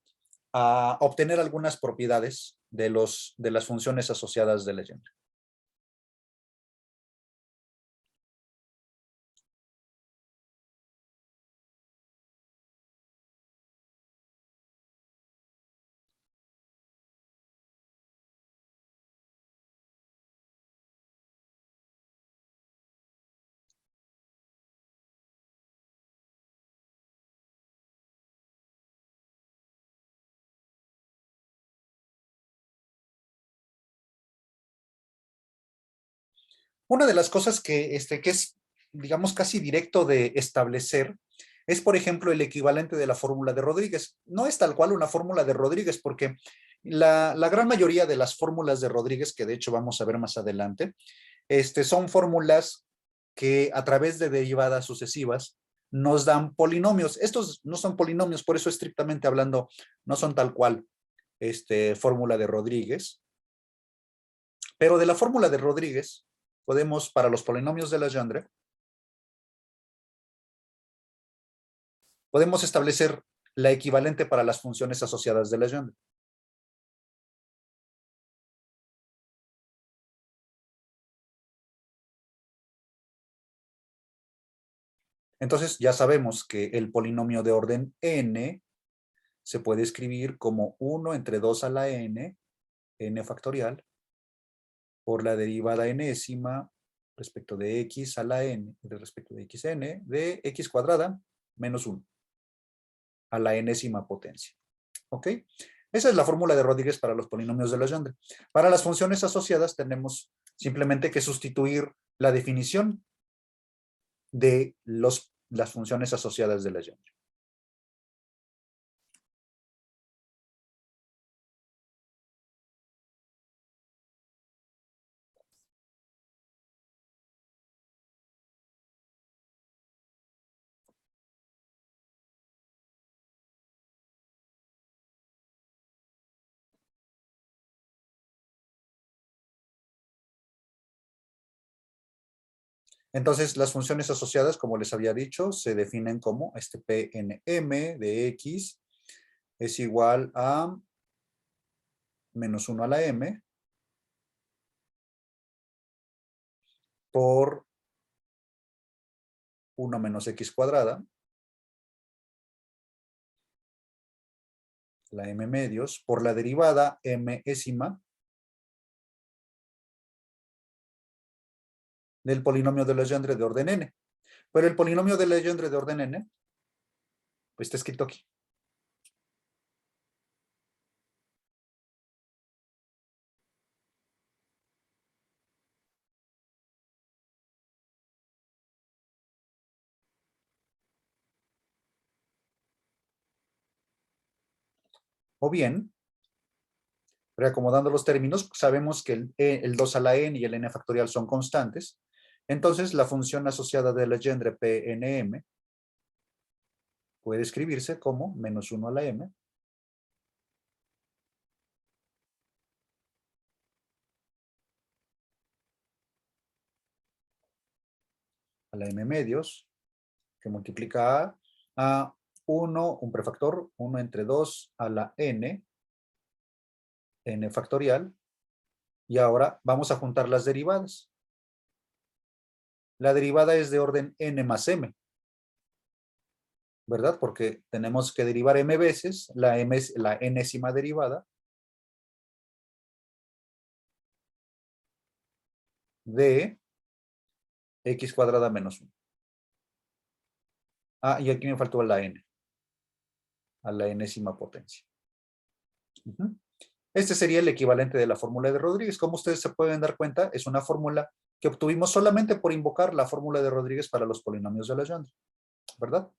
S1: a obtener algunas propiedades de las funciones asociadas de Legendre. Una de las cosas que es, digamos, casi directo de establecer es, por ejemplo, el equivalente de la fórmula de Rodríguez. No es tal cual una fórmula de Rodríguez, porque la gran mayoría de las fórmulas de Rodríguez, que de hecho vamos a ver más adelante, son fórmulas que a través de derivadas sucesivas nos dan polinomios. Estos no son polinomios, por eso estrictamente hablando, no son tal cual fórmula de Rodríguez. Pero de la fórmula de Rodríguez, podemos, para los polinomios de Legendre, podemos establecer la equivalente para las funciones asociadas de Legendre. Entonces ya sabemos que el polinomio de orden n se puede escribir como 1 entre 2 a la n factorial, por la derivada enésima respecto de x a la n, respecto de xn, de x cuadrada menos 1 a la enésima potencia. ¿Ok? Esa es la fórmula de Rodríguez para los polinomios de Legendre. Para las funciones asociadas tenemos simplemente que sustituir la definición de las funciones asociadas de Legendre. Entonces, las funciones asociadas, como les había dicho, se definen como PNM de X es igual a menos 1 a la M por 1 menos X cuadrada, la M medios, por la derivada Mésima del polinomio de Legendre de orden n. Pero el polinomio de Legendre de orden n, pues está escrito aquí. O bien, reacomodando los términos, sabemos que el 2 a la n y el n factorial son constantes. Entonces, la función asociada de Legendre PNM puede escribirse como menos 1 a la m a la m medios, que multiplica a 1, un prefactor, 1 entre 2 a la n factorial. Y ahora vamos a juntar las derivadas. La derivada es de orden n más m, ¿verdad? Porque tenemos que derivar m veces la enésima derivada de x cuadrada menos 1. Ah, y aquí me faltó la n, a la enésima potencia. Este sería el equivalente de la fórmula de Rodríguez. Como ustedes se pueden dar cuenta, es una fórmula que obtuvimos solamente por invocar la fórmula de Rodríguez para los polinomios de Legendre, ¿verdad?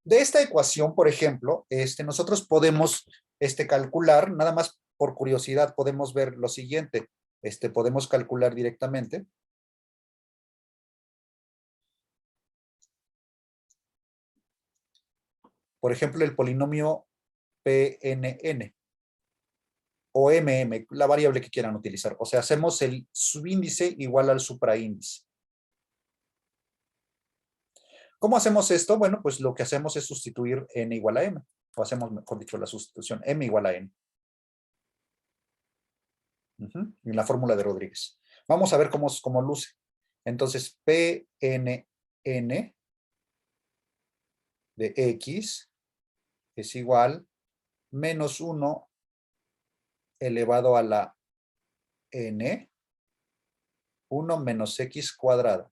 S1: De esta ecuación, por ejemplo, nosotros podemos calcular, nada más por curiosidad, podemos ver lo siguiente. Podemos calcular directamente. Por ejemplo, el polinomio PNN o MM, la variable que quieran utilizar. O sea, hacemos el subíndice igual al supraíndice. ¿Cómo hacemos esto? Bueno, pues lo que hacemos es sustituir n igual a m. O hacemos, mejor dicho, la sustitución m igual a n. En la fórmula de Rodríguez. Vamos a ver cómo luce. Entonces, PNN de x es igual menos 1 elevado a la n, 1 menos x cuadrada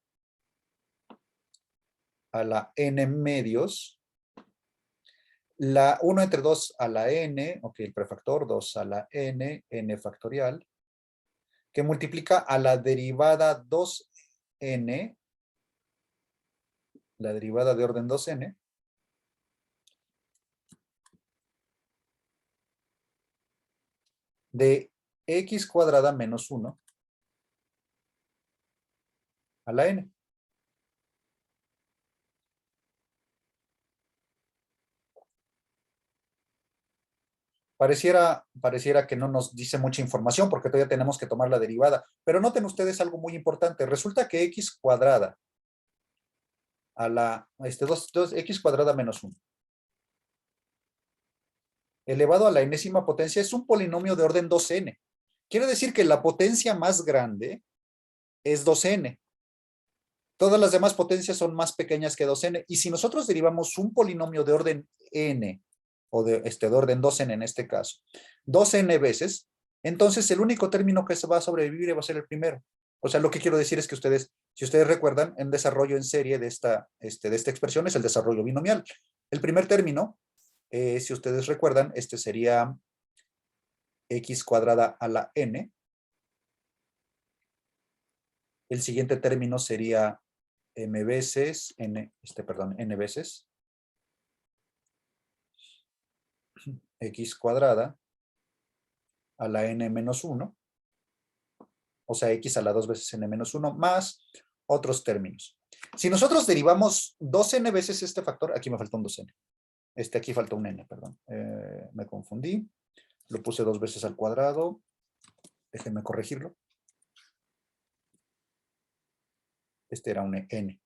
S1: a la n medios, la 1 entre 2 a la n, ok, el prefactor, 2 a la n factorial, que multiplica a la derivada 2n, la derivada de orden 2n, de x cuadrada menos 1 a la n. Pareciera que no nos dice mucha información porque todavía tenemos que tomar la derivada. Pero noten ustedes algo muy importante. Resulta que x cuadrada a la 2x cuadrada menos 1 elevado a la enésima potencia es un polinomio de orden 2n. Quiere decir que la potencia más grande es 2n. Todas las demás potencias son más pequeñas que 2n. Y si nosotros derivamos un polinomio de orden n, o de orden 2n en este caso, 2n veces, entonces el único término que se va a sobrevivir va a ser el primero. O sea, lo que quiero decir es que si ustedes recuerdan, en desarrollo en serie de esta expresión es el desarrollo binomial. El primer término, si ustedes recuerdan, sería x cuadrada a la n. El siguiente término sería n veces x cuadrada a la n menos 1, o sea, x a la 2 veces n menos 1, más otros términos. Si nosotros derivamos 2n veces este factor, aquí me faltó un 2n, aquí falta un n, perdón, me confundí, lo puse 2 veces al cuadrado, déjenme corregirlo. Era un n.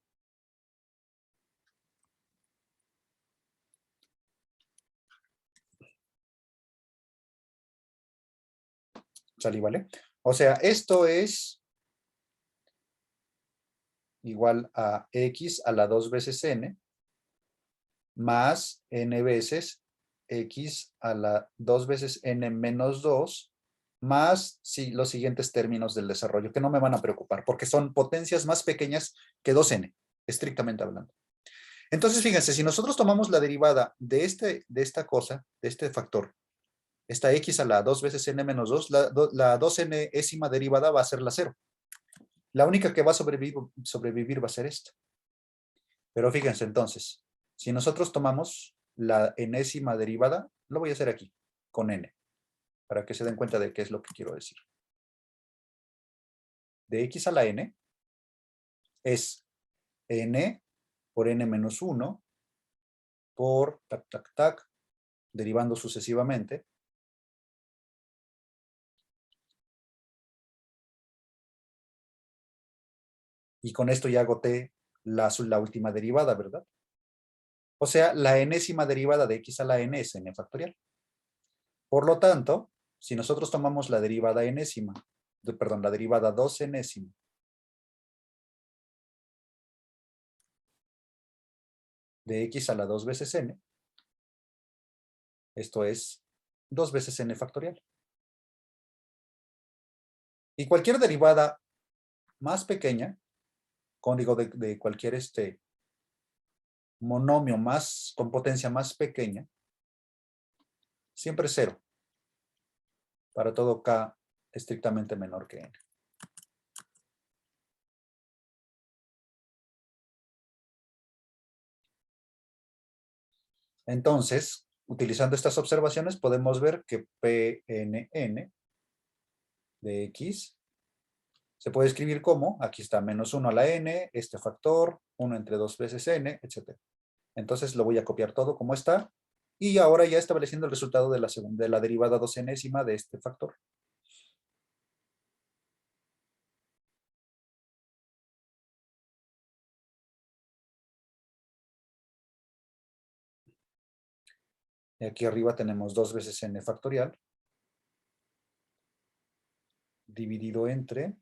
S1: ¿Sale, vale? O sea, esto es igual a x a la 2 veces n más n veces x a la 2 veces n menos 2 más los siguientes términos del desarrollo, que no me van a preocupar, porque son potencias más pequeñas que 2n, estrictamente hablando. Entonces, fíjense, si nosotros tomamos la derivada de esta cosa, de este factor, esta x a la 2 veces n menos 2, la 2n-ésima derivada va a ser la 0. La única que va a sobrevivir va a ser esta. Pero fíjense entonces, si nosotros tomamos la enésima derivada, lo voy a hacer aquí, con n, para que se den cuenta de qué es lo que quiero decir. De x a la n es n por n menos 1 por derivando sucesivamente. Y con esto ya agoté la última derivada, ¿verdad? O sea, la enésima derivada de x a la n es n factorial. Por lo tanto, si nosotros tomamos la derivada enésima, perdón, la derivada 2 enésima de x a la 2 veces n, esto es 2 veces n factorial. Y cualquier derivada más pequeña, código de cualquier monomio más con potencia más pequeña, siempre es 0. Para todo k estrictamente menor que n. Entonces, utilizando estas observaciones, podemos ver que Pnn de x se puede escribir como, aquí está, menos 1 a la n, este factor, 1 entre 2 veces n, etc. Entonces lo voy a copiar todo como está, y ahora ya estableciendo el resultado de la derivada 2 enésima de este factor. Y aquí arriba tenemos 2 veces n factorial, dividido entre...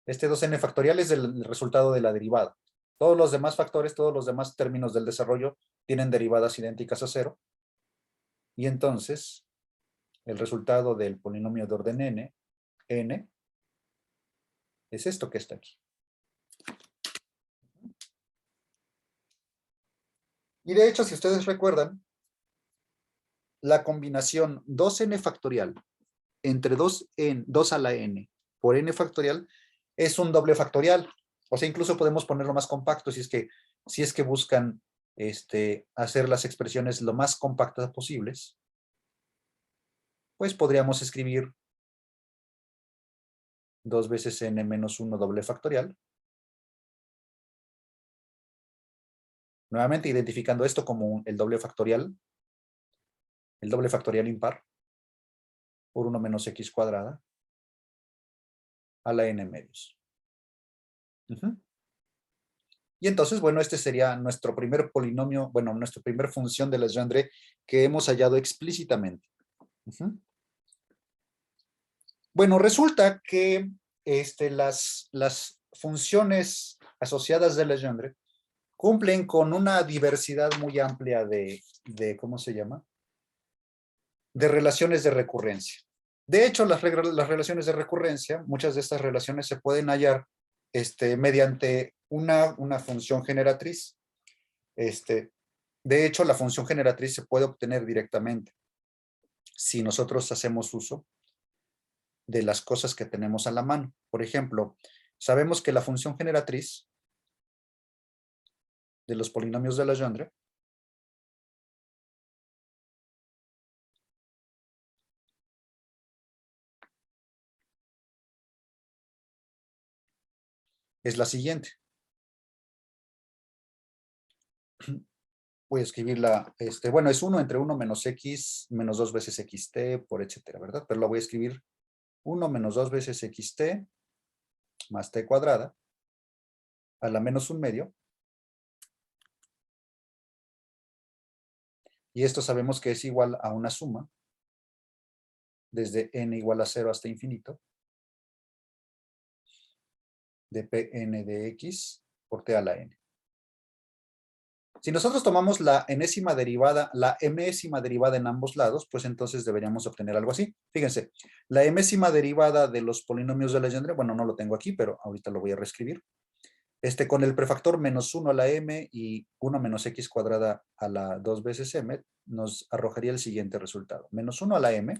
S1: Este 2n factorial es el resultado de la derivada. Todos los demás factores, todos los demás términos del desarrollo tienen derivadas idénticas a 0. Y entonces, el resultado del polinomio de orden n, es esto que está aquí. Y de hecho, si ustedes recuerdan, la combinación 2n factorial entre 2 a la n por n factorial es un doble factorial. O sea, incluso podemos ponerlo más compacto si es que buscan hacer las expresiones lo más compactas posibles. Pues podríamos escribir 2 veces n menos 1 doble factorial. Nuevamente identificando esto como el doble factorial impar, por 1 menos x cuadrada, a la n medios. Y entonces, bueno, este sería nuestro primer polinomio, bueno, nuestra primera función de Legendre que hemos hallado explícitamente. Bueno, resulta que las funciones asociadas de Legendre cumplen con una diversidad muy amplia ¿cómo se llama? De relaciones de recurrencia. De hecho, las relaciones de recurrencia, muchas de estas relaciones se pueden hallar mediante una función generatriz. De hecho, la función generatriz se puede obtener directamente si nosotros hacemos uso de las cosas que tenemos a la mano. Por ejemplo, sabemos que la función generatriz de los polinomios de Legendre es la siguiente. Voy a escribirla, bueno, es 1 entre 1 menos x menos 2 veces xt por etcétera, ¿verdad? Pero la voy a escribir 1 menos 2 veces xt más t cuadrada a la menos 1 medio. Y esto sabemos que es igual a una suma desde n igual a 0 hasta infinito de Pn de x por t a la n. Si nosotros tomamos la enésima derivada, la mésima derivada en ambos lados, pues entonces deberíamos obtener algo así. Fíjense, la mésima derivada de los polinomios de Legendre, bueno, no lo tengo aquí, pero ahorita lo voy a reescribir. Con el prefactor menos 1 a la m y 1 menos x cuadrada a la 2 veces m, nos arrojaría el siguiente resultado. Menos 1 a la m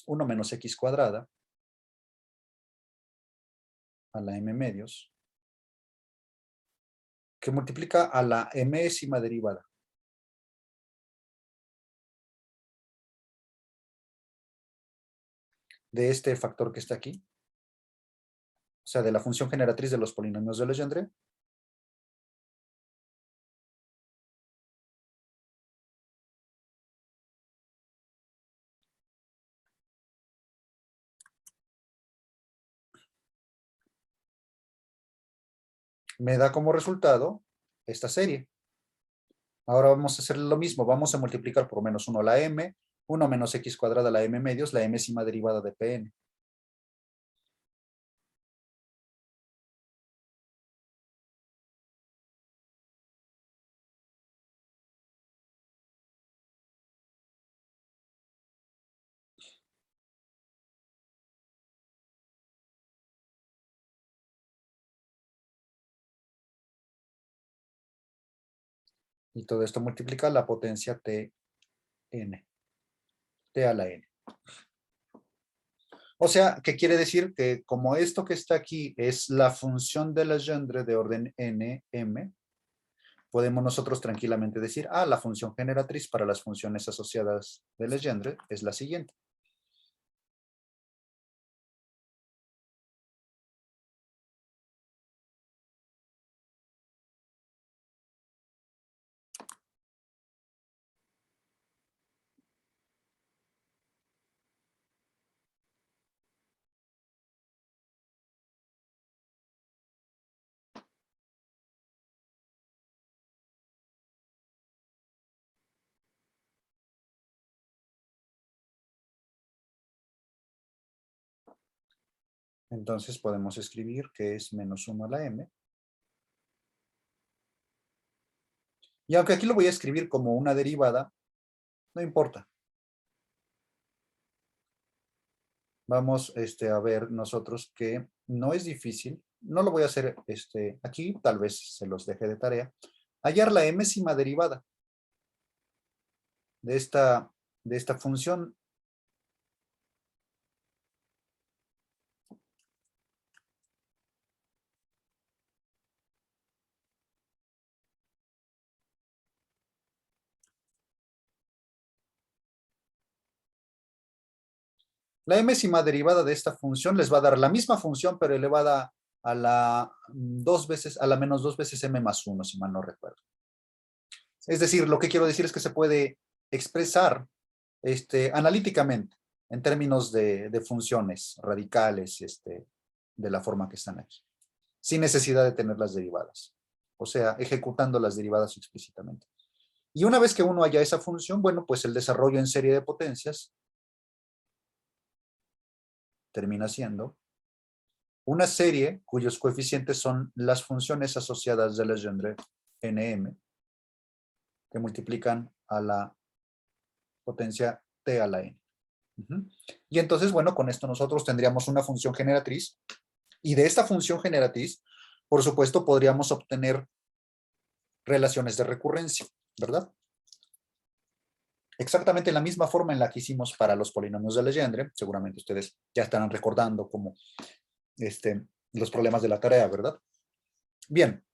S1: 1 menos x cuadrada a la m medios, que multiplica a la mésima derivada de este factor que está aquí, o sea, de la función generatriz de los polinomios de Legendre, me da como resultado esta serie. Ahora vamos a hacer lo mismo, vamos a multiplicar por menos 1 la m, 1 menos x cuadrada la m medios, la mésima derivada de Pn. Y todo esto multiplica la potencia Tn, T a la n. O sea, ¿qué quiere decir? Que como esto que está aquí es la función de Legendre de orden nm, podemos nosotros tranquilamente decir, la función generatriz para las funciones asociadas de Legendre es la siguiente. Entonces podemos escribir que es menos 1 a la m. Y aunque aquí lo voy a escribir como una derivada, no importa. Vamos a ver nosotros que no es difícil. No lo voy a hacer aquí, tal vez se los deje de tarea. Hallar la mésima derivada de esta función. La mésima derivada de esta función les va a dar la misma función, pero elevada a la menos 2 veces m más 1, si mal no recuerdo. Es decir, lo que quiero decir es que se puede expresar analíticamente en términos de funciones radicales de la forma que están aquí, sin necesidad de tener las derivadas. O sea, ejecutando las derivadas explícitamente. Y una vez que uno haya esa función, bueno, pues el desarrollo en serie de potencias termina siendo una serie cuyos coeficientes son las funciones asociadas de Legendre nm, que multiplican a la potencia t a la n. Y entonces, bueno, con esto nosotros tendríamos una función generatriz, y de esta función generatriz, por supuesto, podríamos obtener relaciones de recurrencia, ¿verdad? Exactamente la misma forma en la que hicimos para los polinomios de Legendre. Seguramente ustedes ya estarán recordando como los problemas de la tarea, ¿verdad? Bien,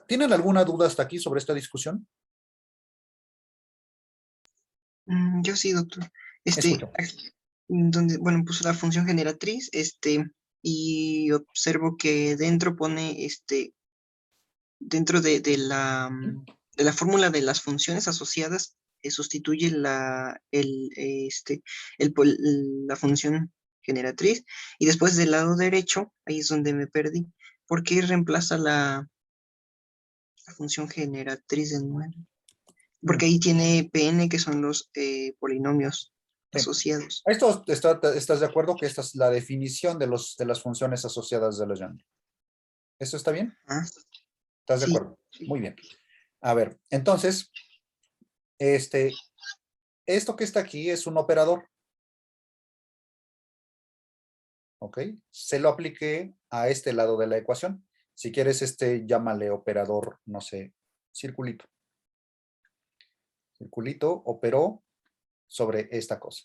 S1: ¿tienen alguna duda hasta aquí sobre esta discusión?
S3: Yo sí, doctor.
S1: Escucho.
S3: Aquí, donde, bueno, puso la función generatriz, y observo que dentro pone, dentro de la fórmula de las funciones asociadas, sustituye la función generatriz, y después del lado derecho, ahí es donde me perdí, porque reemplaza la función generatriz de nuevo. Porque ahí tiene Pn, que son los polinomios
S1: Sí.
S3: asociados.
S1: Esto ¿estás de acuerdo que esta es la definición de las funciones asociadas de Legendre? ¿Esto está bien?
S3: Ah,
S1: ¿Estás de
S3: sí,
S1: acuerdo?
S3: sí.
S1: Muy bien. A ver, entonces, esto que está aquí es un operador. ¿Ok? Se lo apliqué a este lado de la ecuación. Si quieres, llámale operador, no sé, circulito. Circulito operó sobre esta cosa.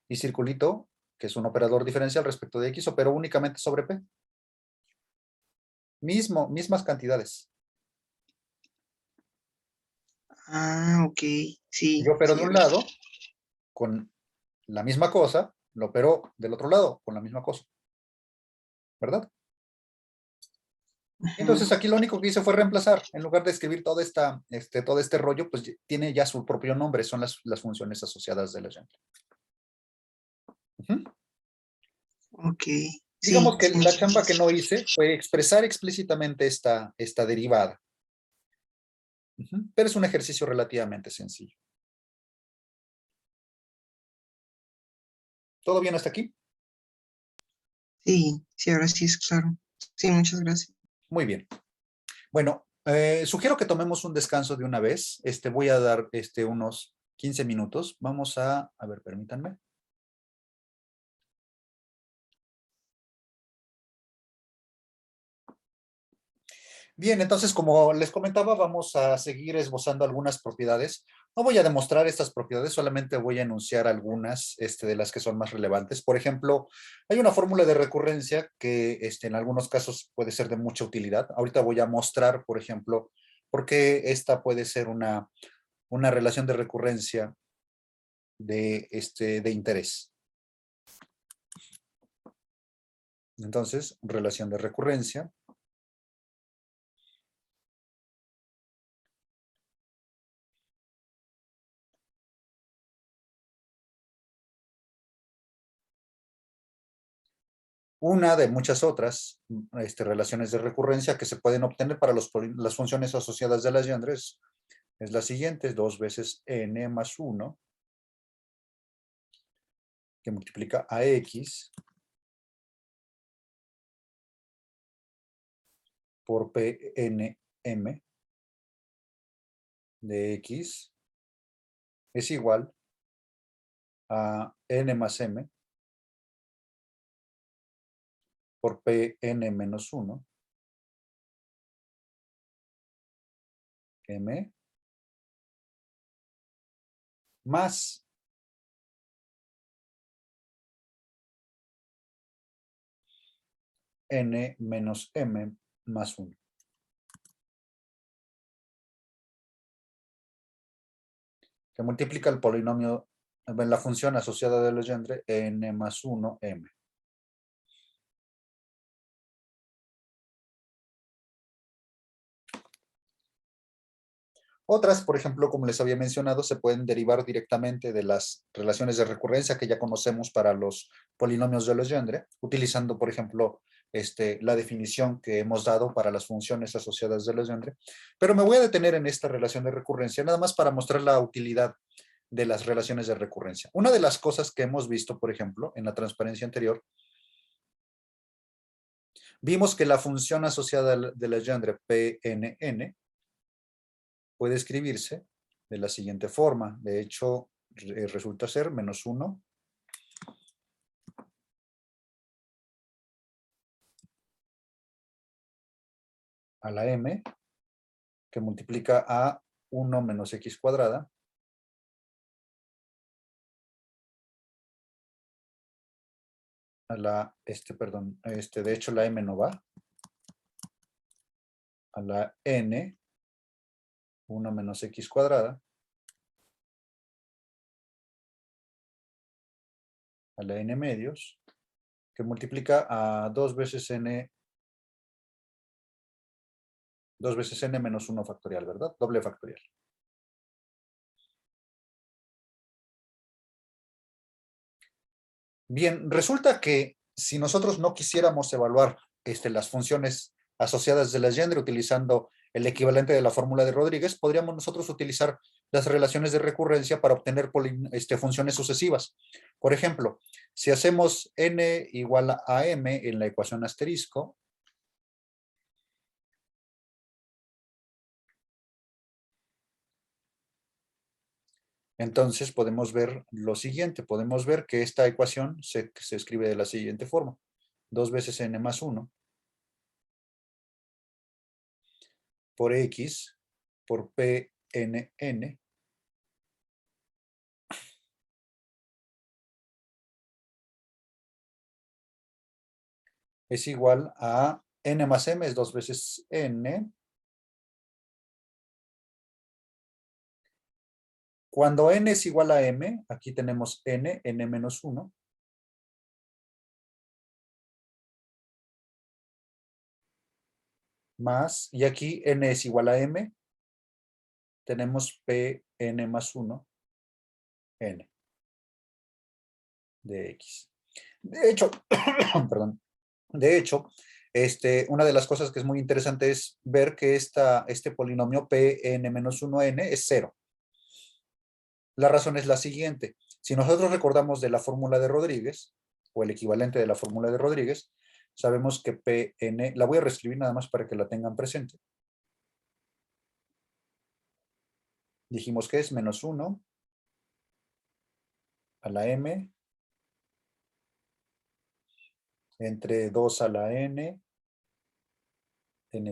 S1: Y circulito, que es un operador diferencial respecto de X, operó únicamente sobre P. Mismas cantidades.
S3: Ah, ok. Sí,
S1: Yo opero
S3: sí,
S1: de
S3: a
S1: un
S3: ver.
S1: lado con la misma cosa, lo operó del otro lado con la misma cosa. ¿Verdad?
S3: Ujú.
S1: Entonces aquí lo único que hice fue reemplazar. En lugar de escribir todo este rollo, pues tiene ya su propio nombre. Son las funciones asociadas de Legendre.
S3: Ok.
S1: Digamos
S3: Sí,
S1: que
S3: sí,
S1: la chamba que no hice fue expresar explícitamente esta derivada. Pero es un ejercicio relativamente sencillo. ¿Todo bien hasta aquí?
S3: sí, sí, ahora sí es claro. Sí, muchas gracias.
S1: Muy bien. Bueno, sugiero que tomemos un descanso de una vez. Voy a dar unos 15 minutos. Vamos a ver, permítanme. Bien, entonces, como les comentaba, vamos a seguir esbozando algunas propiedades. No voy a demostrar estas propiedades, solamente voy a enunciar algunas de las que son más relevantes. Por ejemplo, hay una fórmula de recurrencia que en algunos casos puede ser de mucha utilidad. Ahorita voy a mostrar, por ejemplo, por qué esta puede ser una relación de recurrencia de interés. Entonces, relación de recurrencia. Una de muchas otras relaciones de recurrencia que se pueden obtener para las funciones asociadas de Legendre es la siguiente: 2 veces n más 1 que multiplica a x por pnm de x es igual a n más m por pn menos 1 m más n menos m más 1. Que multiplica el polinomio, la función asociada de Legendre, n más 1, m. Otras, por ejemplo, como les había mencionado, se pueden derivar directamente de las relaciones de recurrencia que ya conocemos para los polinomios de Legendre, utilizando, por ejemplo, la definición que hemos dado para las funciones asociadas de Legendre. Pero me voy a detener en esta relación de recurrencia, nada más para mostrar la utilidad de las relaciones de recurrencia. Una de las cosas que hemos visto, por ejemplo, en la transparencia anterior, vimos que la función asociada de Legendre, PNN, puede escribirse de la siguiente forma. De hecho, resulta ser menos 1 a la m, que multiplica a 1 menos x cuadrada, a la, perdón, de hecho la m no va, a la n, 1 menos x cuadrada, a la n medios, que multiplica a 2 veces n menos 1 factorial, ¿verdad? Doble factorial. Bien, resulta que si nosotros no quisiéramos evaluar las funciones asociadas de Legendre utilizando el equivalente de la fórmula de Rodríguez, podríamos nosotros utilizar las relaciones de recurrencia para obtener funciones sucesivas. Por ejemplo, si hacemos n igual a m en la ecuación asterisco, entonces podemos ver lo siguiente. Podemos ver que esta ecuación se escribe de la siguiente forma: 2 veces n más 1 por x por pnn es igual a n más m, es 2 veces n. Cuando n es igual a m, aquí tenemos n menos 1, más, y aquí n es igual a m, tenemos pn más 1, n de x. De hecho, perdón, De hecho, una de las cosas que es muy interesante es ver que este polinomio Pn-1n es cero. La razón es la siguiente. Si nosotros recordamos de la fórmula de Rodríguez, o el equivalente de la fórmula de Rodríguez, sabemos que Pn, la voy a reescribir nada más para que la tengan presente. Dijimos que es menos 1 a la m entre 2 a la n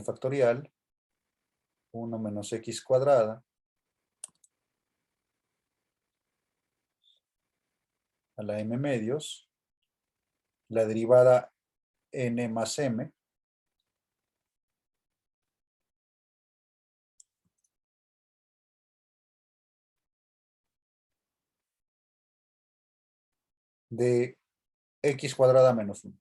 S1: factorial, 1 menos x cuadrada, a la m medios, la derivada n más m, de x cuadrada menos 1.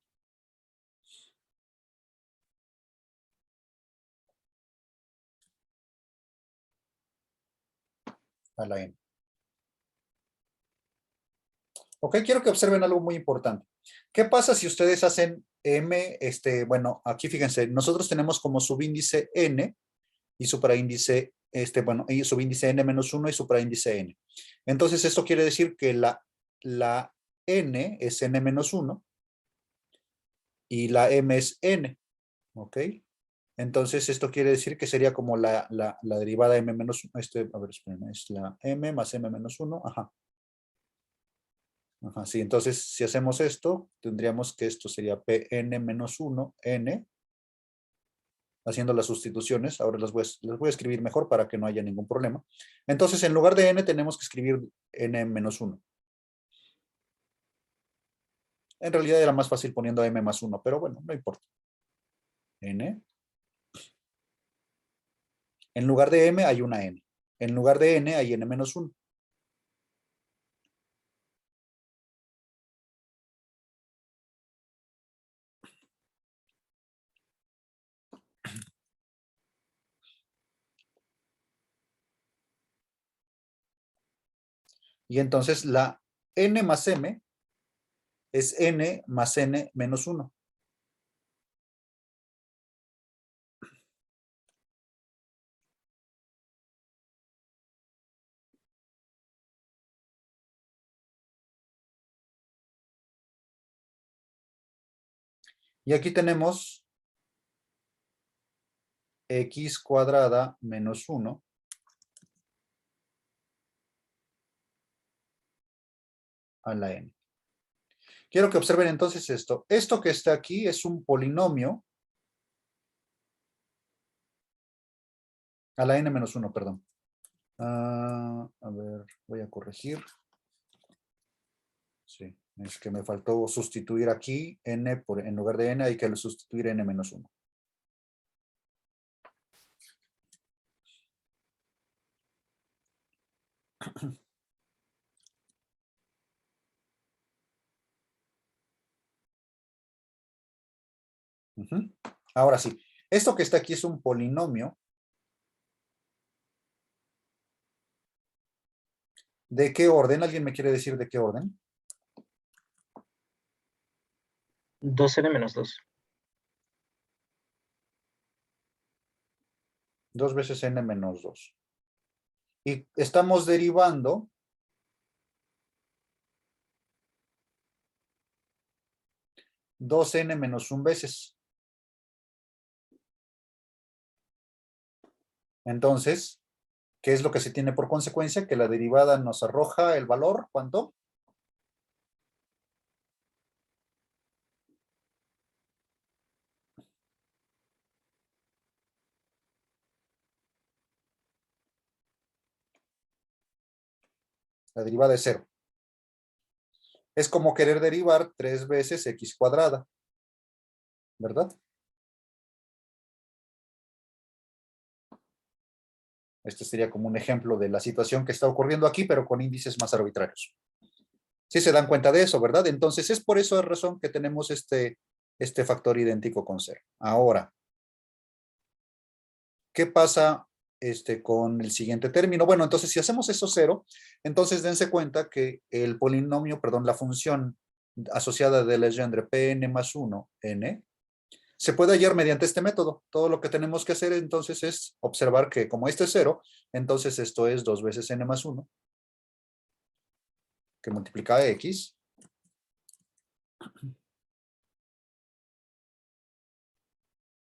S1: A la n. Ok, quiero que observen algo muy importante. ¿Qué pasa si ustedes hacen m, bueno, aquí fíjense, nosotros tenemos como subíndice n y supraíndice, y subíndice n menos 1 y supraíndice n. Entonces esto quiere decir que la n es n menos 1 y la m es n, ¿ok? Entonces esto quiere decir que sería como la derivada m menos 1, a ver, espérenme, es la m más m menos 1, ajá. Ajá, sí, entonces si hacemos esto, tendríamos que esto sería Pn menos 1, n, haciendo las sustituciones. Ahora las voy a escribir mejor para que no haya ningún problema. Entonces en lugar de n tenemos que escribir n menos 1. En realidad era más fácil poniendo m más 1, pero bueno, no importa. N. En lugar de m hay una n. En lugar de n hay n menos 1. Y entonces la n más m es n más n menos 1. Y aquí tenemos x cuadrada menos 1 a la n. Quiero que observen entonces esto. Esto que está aquí es un polinomio a la n menos 1, perdón. A ver, voy a corregir. Sí, es que me faltó sustituir aquí n en lugar de n hay que sustituir n menos 1. Ahora sí, esto que está aquí es un polinomio. ¿De qué orden? ¿Alguien me quiere decir de qué orden?
S2: 2n menos 2.
S1: 2 veces n menos 2. Y estamos derivando dos n menos 1 veces. Entonces, ¿qué es lo que se tiene por consecuencia? Que la derivada nos arroja el valor, ¿cuánto? La derivada es 0. Es como querer derivar 3 veces x cuadrada, ¿verdad? Este sería como un ejemplo de la situación que está ocurriendo aquí, pero con índices más arbitrarios. Sí se dan cuenta de eso, ¿verdad? Entonces es por esa razón que tenemos este factor idéntico con 0. Ahora, ¿qué pasa con el siguiente término? Bueno, entonces si hacemos eso 0, entonces dense cuenta que el polinomio, perdón, la función asociada de Legendre Pn más 1, n, se puede hallar mediante este método. Todo lo que tenemos que hacer entonces es observar que como este es 0, entonces esto es 2 veces n más 1, que multiplica a x,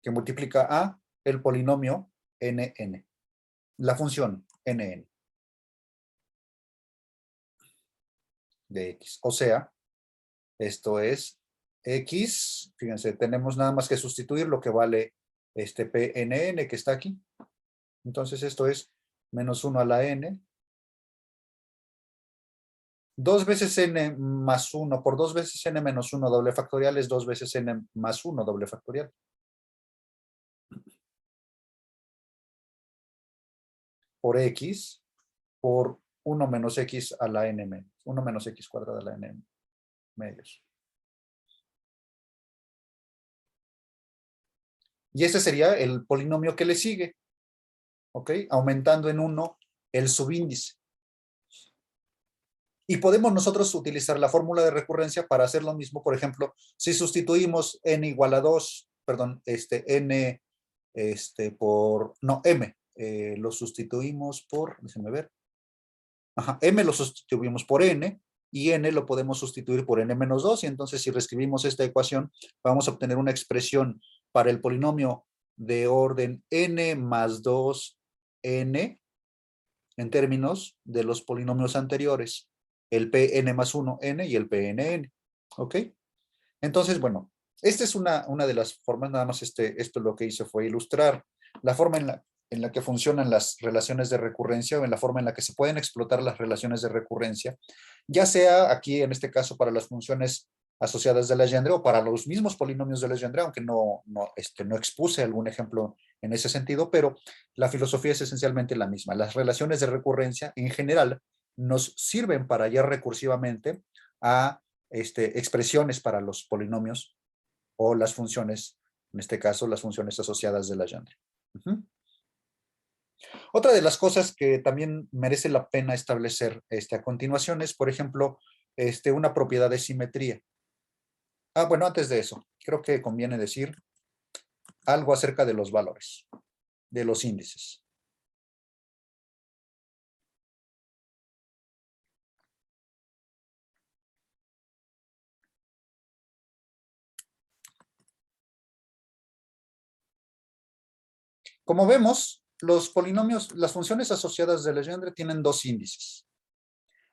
S1: que multiplica a el polinomio nn, la función nn de x. O sea, esto es x, fíjense, tenemos nada más que sustituir lo que vale este pnn que está aquí. Entonces esto es menos 1 a la n. 2 veces n más 1 por 2 veces n menos 1 doble factorial es 2 veces n más 1 doble factorial. Por x, por 1 menos x a la n menos. 1 menos x cuadrada a la n medios. Y ese sería el polinomio que le sigue. ¿Ok? Aumentando en 1 el subíndice. Y podemos nosotros utilizar la fórmula de recurrencia para hacer lo mismo. Por ejemplo, si sustituimos n igual a 2, perdón, n por, no, m, lo sustituimos por, déjenme ver. Ajá, m lo sustituimos por n y n lo podemos sustituir por n menos 2. Y entonces si reescribimos esta ecuación, vamos a obtener una expresión para el polinomio de orden n más 2n en términos de los polinomios anteriores, el Pn más 1, n y el Pnn. ¿Ok? Entonces, bueno, esta es una de las formas, nada más esto lo que hice fue ilustrar la forma en la que funcionan las relaciones de recurrencia o en la forma en la que se pueden explotar las relaciones de recurrencia, ya sea aquí en este caso para las funciones asociadas de Legendre o para los mismos polinomios de Legendre, aunque no expuse algún ejemplo en ese sentido, pero la filosofía es esencialmente la misma. Las relaciones de recurrencia en general nos sirven para hallar recursivamente a expresiones para los polinomios o las funciones, en este caso las funciones asociadas de Legendre. Otra de las cosas que también merece la pena establecer a continuación es, por ejemplo, una propiedad de simetría. Bueno, antes de eso, creo que conviene decir algo acerca de los valores, de los índices. Como vemos, los polinomios, las funciones asociadas de Legendre tienen dos índices.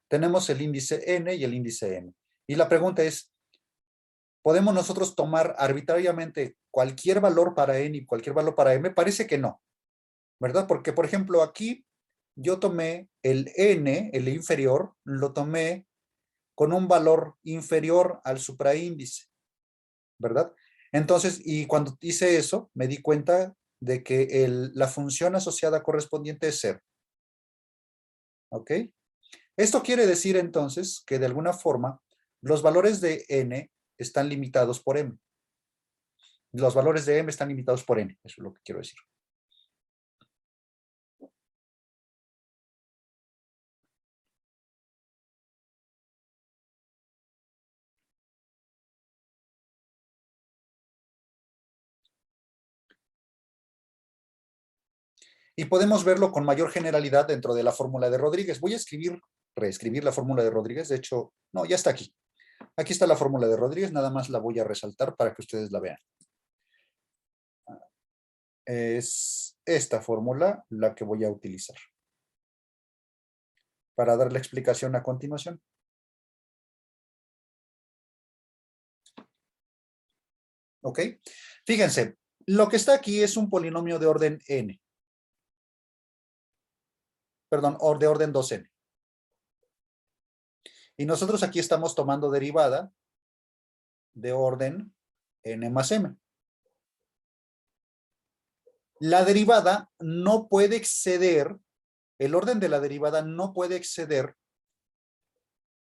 S1: Tenemos el índice n y el índice m. Y la pregunta es, ¿podemos nosotros tomar arbitrariamente cualquier valor para n y cualquier valor para m? Parece que no, ¿verdad? Porque, por ejemplo, aquí yo tomé el n, el inferior, lo tomé con un valor inferior al supraíndice, ¿verdad? Entonces, y cuando hice eso, me di cuenta de que la función asociada correspondiente es 0. ¿Ok? Esto quiere decir entonces que de alguna forma los valores de n están limitados por m. Los valores de m están limitados por n, eso es lo que quiero decir. Y podemos verlo con mayor generalidad dentro de la fórmula de Rodríguez. Voy a reescribir la fórmula de Rodríguez. De hecho, no, ya está aquí. Aquí está la fórmula de Rodríguez, nada más la voy a resaltar para que ustedes la vean. Es esta fórmula la que voy a utilizar para dar la explicación a continuación. ¿Ok? Fíjense, lo que está aquí es un polinomio de orden n. Perdón, de orden 2n. Y nosotros aquí estamos tomando derivada de orden n más m. La derivada no puede exceder, el orden de la derivada no puede exceder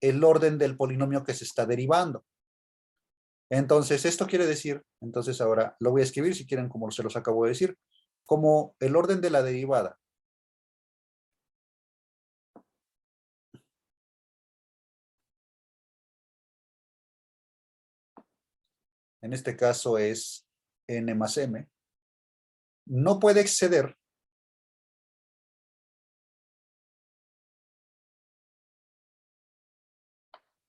S1: el orden del polinomio que se está derivando. Entonces, esto quiere decir, entonces ahora lo voy a escribir si quieren como se los acabo de decir, como el orden de la derivada en este caso es n más m, no puede exceder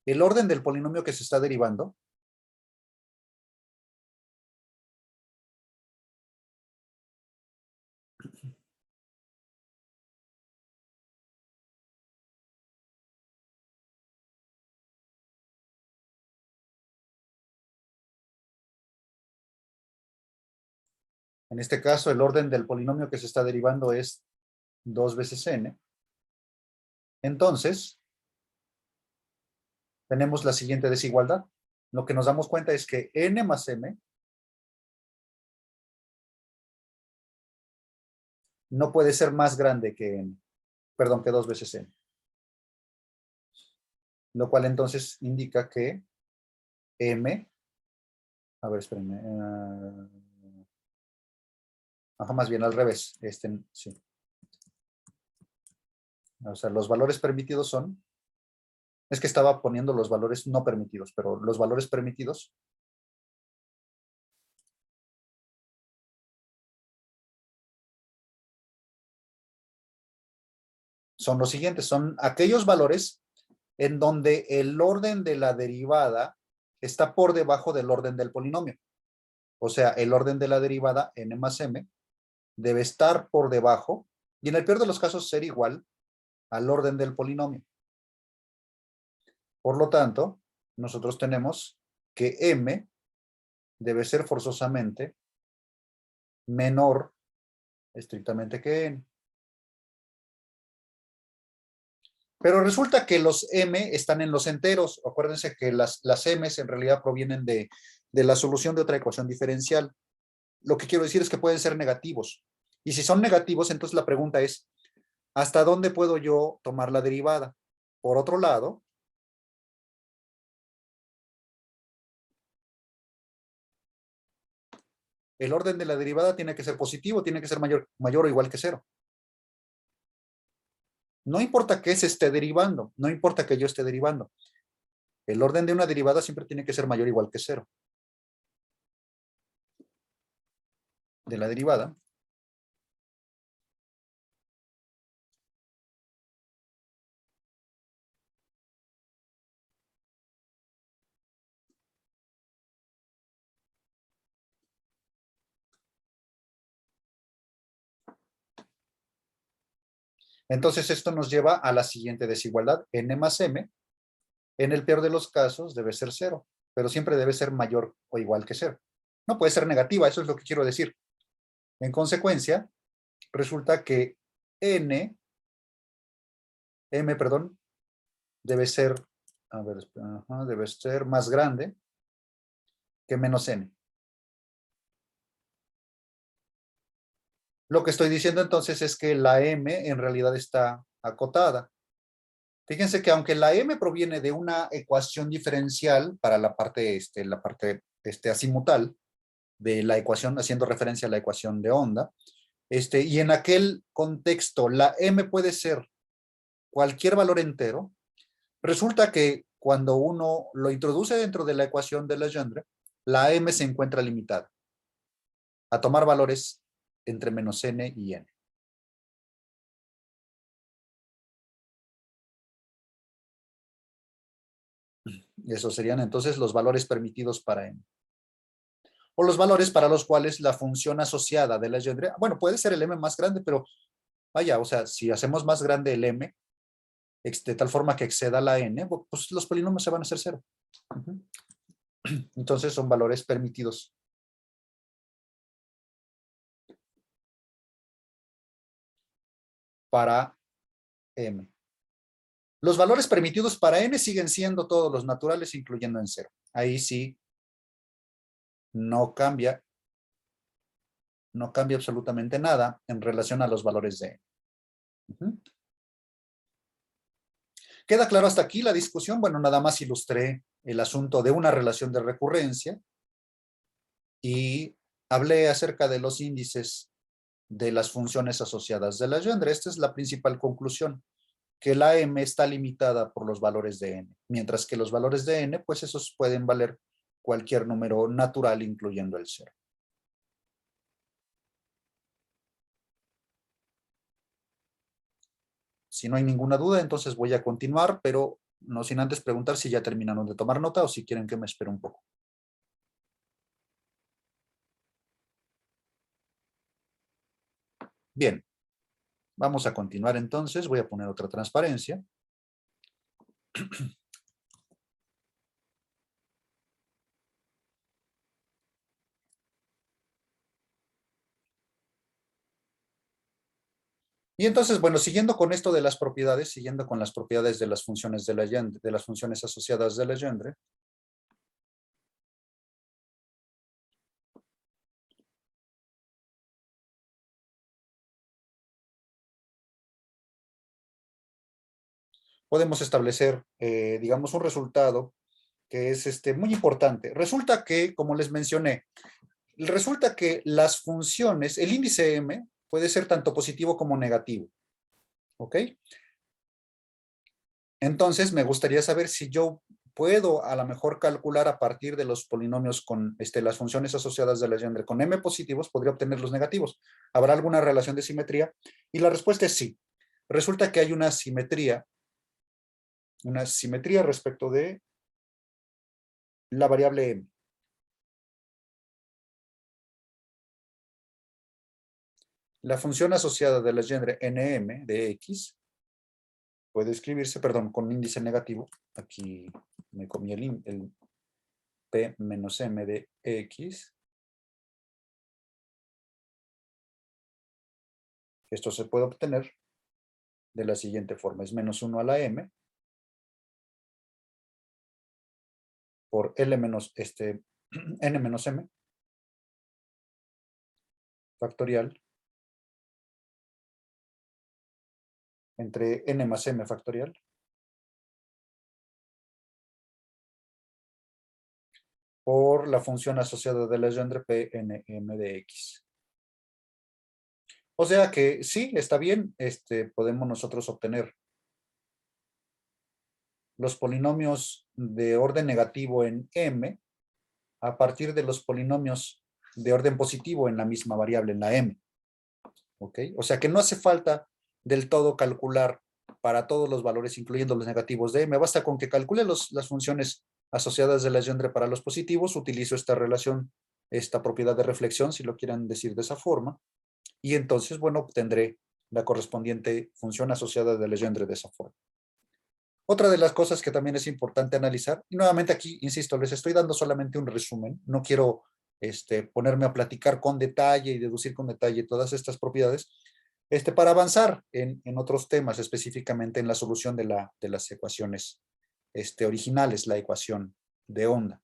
S1: el orden del polinomio que se está derivando en este caso, el orden del polinomio que se está derivando es 2 veces n. Entonces, tenemos la siguiente desigualdad. Lo que nos damos cuenta es que n más m no puede ser más grande que n, perdón, que 2 veces n. Lo cual entonces indica que m, a ver, espérenme, más bien al revés, sí. O sea, los valores permitidos son, es que estaba poniendo los valores no permitidos, pero los valores permitidos son los siguientes, son aquellos valores en donde el orden de la derivada está por debajo del orden del polinomio. O sea, el orden de la derivada, n más m, debe estar por debajo, y en el peor de los casos ser igual al orden del polinomio. Por lo tanto, nosotros tenemos que m debe ser forzosamente menor estrictamente que n. Pero resulta que los m están en los enteros. Acuérdense que las m's en realidad provienen de la solución de otra ecuación diferencial. Lo que quiero decir es que pueden ser negativos. Y si son negativos, entonces la pregunta es, ¿hasta dónde puedo yo tomar la derivada? Por otro lado, el orden de la derivada tiene que ser positivo, tiene que ser mayor o igual que 0. No importa que se esté derivando, no importa que yo esté derivando. El orden de una derivada siempre tiene que ser mayor o igual que 0. De la derivada. Entonces esto nos lleva a la siguiente desigualdad. N más m, en el peor de los casos, debe ser 0, pero siempre debe ser mayor o igual que 0. No puede ser negativa, eso es lo que quiero decir. En consecuencia, resulta que m, perdón, debe ser, a ver, debe ser más grande que menos n. Lo que estoy diciendo entonces es que la m en realidad está acotada. Fíjense que aunque la m proviene de una ecuación diferencial para la parte azimutal de la ecuación, haciendo referencia a la ecuación de onda, y en aquel contexto la m puede ser cualquier valor entero, resulta que cuando uno lo introduce dentro de la ecuación de Legendre, la m se encuentra limitada a tomar valores entre menos n y n. Esos serían entonces los valores permitidos para n. O los valores para los cuales la función asociada de Legendre, bueno, puede ser el m más grande, pero vaya, o sea, si hacemos más grande el m, de tal forma que exceda la n, pues los polinomios se van a hacer 0. Entonces son valores permitidos. Para m. Los valores permitidos para n siguen siendo todos los naturales, incluyendo en 0. Ahí sí no cambia absolutamente nada en relación a los valores de n. ¿Queda claro hasta aquí la discusión? Bueno, nada más ilustré el asunto de una relación de recurrencia y hablé acerca de los índices de las funciones asociadas de Legendre. Esta es la principal conclusión, que la m está limitada por los valores de n, mientras que los valores de n, pues esos pueden valer cualquier número natural, incluyendo el 0. Si no hay ninguna duda, entonces voy a continuar, pero no sin antes preguntar si ya terminaron de tomar nota o si quieren que me espere un poco. Bien, vamos a continuar entonces. Voy a poner otra transparencia. Y entonces, bueno, siguiendo con esto de las propiedades, siguiendo con las propiedades de las funciones de Legendre, de las funciones asociadas de Legendre, podemos establecer, digamos, un resultado que es muy importante. Resulta que, como les mencioné, resulta que las funciones, el índice M puede ser tanto positivo como negativo. ¿Ok? Entonces, me gustaría saber si yo puedo a lo mejor calcular a partir de los polinomios con las funciones asociadas de Legendre con M positivos, podría obtener los negativos. ¿Habrá alguna relación de simetría? Y la respuesta es sí. Resulta que hay una simetría respecto de la variable M. La función asociada de Legendre NM de X puede escribirse, perdón, con índice negativo. Aquí me comí el P menos M de X. Esto se puede obtener de la siguiente forma. Es menos 1 a la M por L menos N menos M factorial entre N más M factorial por la función asociada de Legendre Pnm de X. O sea que sí, está bien, podemos nosotros obtener los polinomios de orden negativo en M a partir de los polinomios de orden positivo en la misma variable, en la M. ¿Ok? O sea que no hace falta del todo calcular para todos los valores, incluyendo los negativos de M. Basta con que calcule las funciones asociadas de Legendre para los positivos, utilizo esta relación, esta propiedad de reflexión, si lo quieran decir de esa forma, y entonces, bueno, obtendré la correspondiente función asociada de Legendre de esa forma. Otra de las cosas que también es importante analizar, y nuevamente aquí, insisto, les estoy dando solamente un resumen, no quiero ponerme a platicar con detalle y deducir con detalle todas estas propiedades, para avanzar en otros temas, específicamente en la solución de las ecuaciones originales, la ecuación de onda.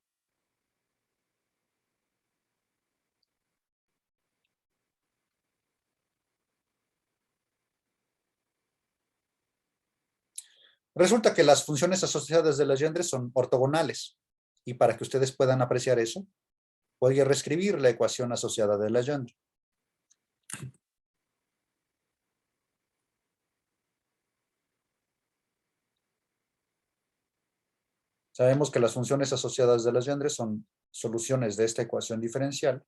S1: Resulta que las funciones asociadas de Legendre son ortogonales, y para que ustedes puedan apreciar eso, voy a reescribir la ecuación asociada de Legendre. Sabemos que las funciones asociadas de Legendre son soluciones de esta ecuación diferencial.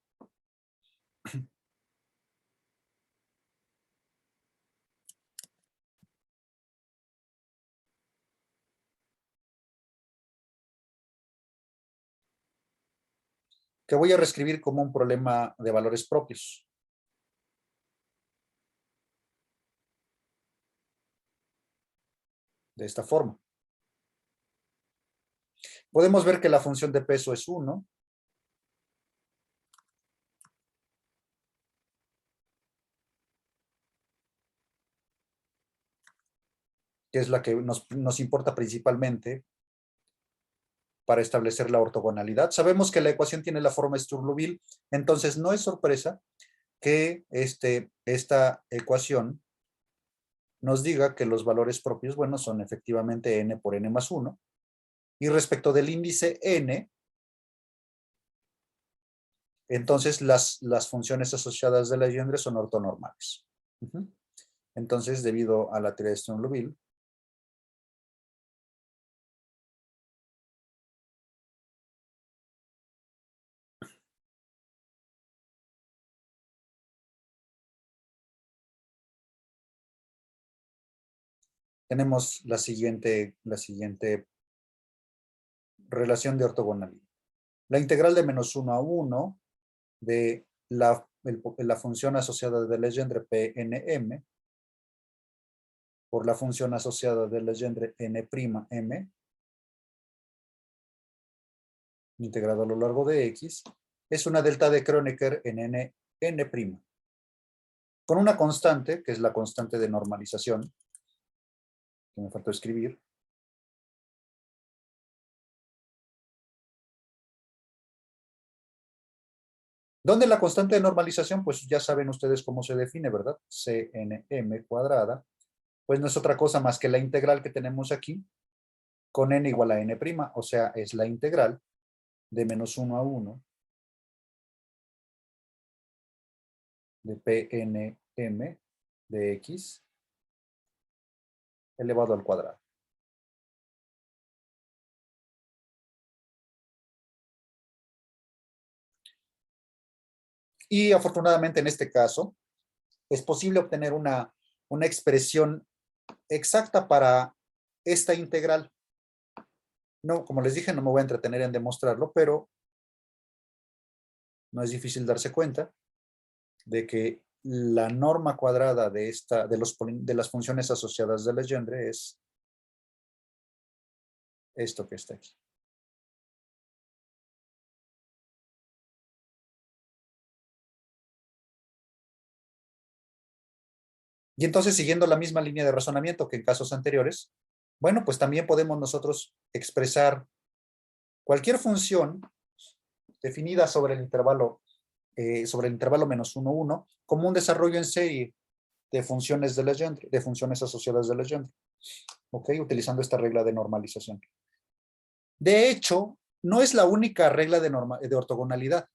S1: Que voy a reescribir como un problema de valores propios. De esta forma. Podemos ver que la función de peso es 1. Que es la que nos importa principalmente para establecer la ortogonalidad. Sabemos que la ecuación tiene la forma Sturluville, entonces no es sorpresa que esta ecuación nos diga que los valores propios, bueno, son efectivamente n por n más 1. Y respecto del índice n, entonces las funciones asociadas de Legendre son ortonormales. Entonces, debido a la teoría de Sturm-Liouville, tenemos la siguiente relación de ortogonalidad. La integral de menos 1 a 1 de la función asociada de Legendre Pnm por la función asociada de Legendre N'M, integrado a lo largo de X, es una delta de Kronecker en N', con una constante, que es la constante de normalización, que me faltó escribir, donde la constante de normalización, pues ya saben ustedes cómo se define, ¿verdad? Cnm cuadrada, pues no es otra cosa más que la integral que tenemos aquí, con n igual a n', o sea, es la integral de menos 1 a 1 de Pnm de x elevado al cuadrado. Y afortunadamente en este caso es posible obtener una expresión exacta para esta integral. No, como les dije, no me voy a entretener en demostrarlo, pero no es difícil darse cuenta de que la norma cuadrada de las funciones asociadas de Legendre es esto que está aquí. Y entonces, siguiendo la misma línea de razonamiento que en casos anteriores, bueno, pues también podemos nosotros expresar cualquier función definida sobre el intervalo menos 1, 1, como un desarrollo en serie de funciones de Legendre, de funciones asociadas de Legendre. ¿Ok? Utilizando esta regla de normalización. De hecho, no es la única regla de ortogonalidad.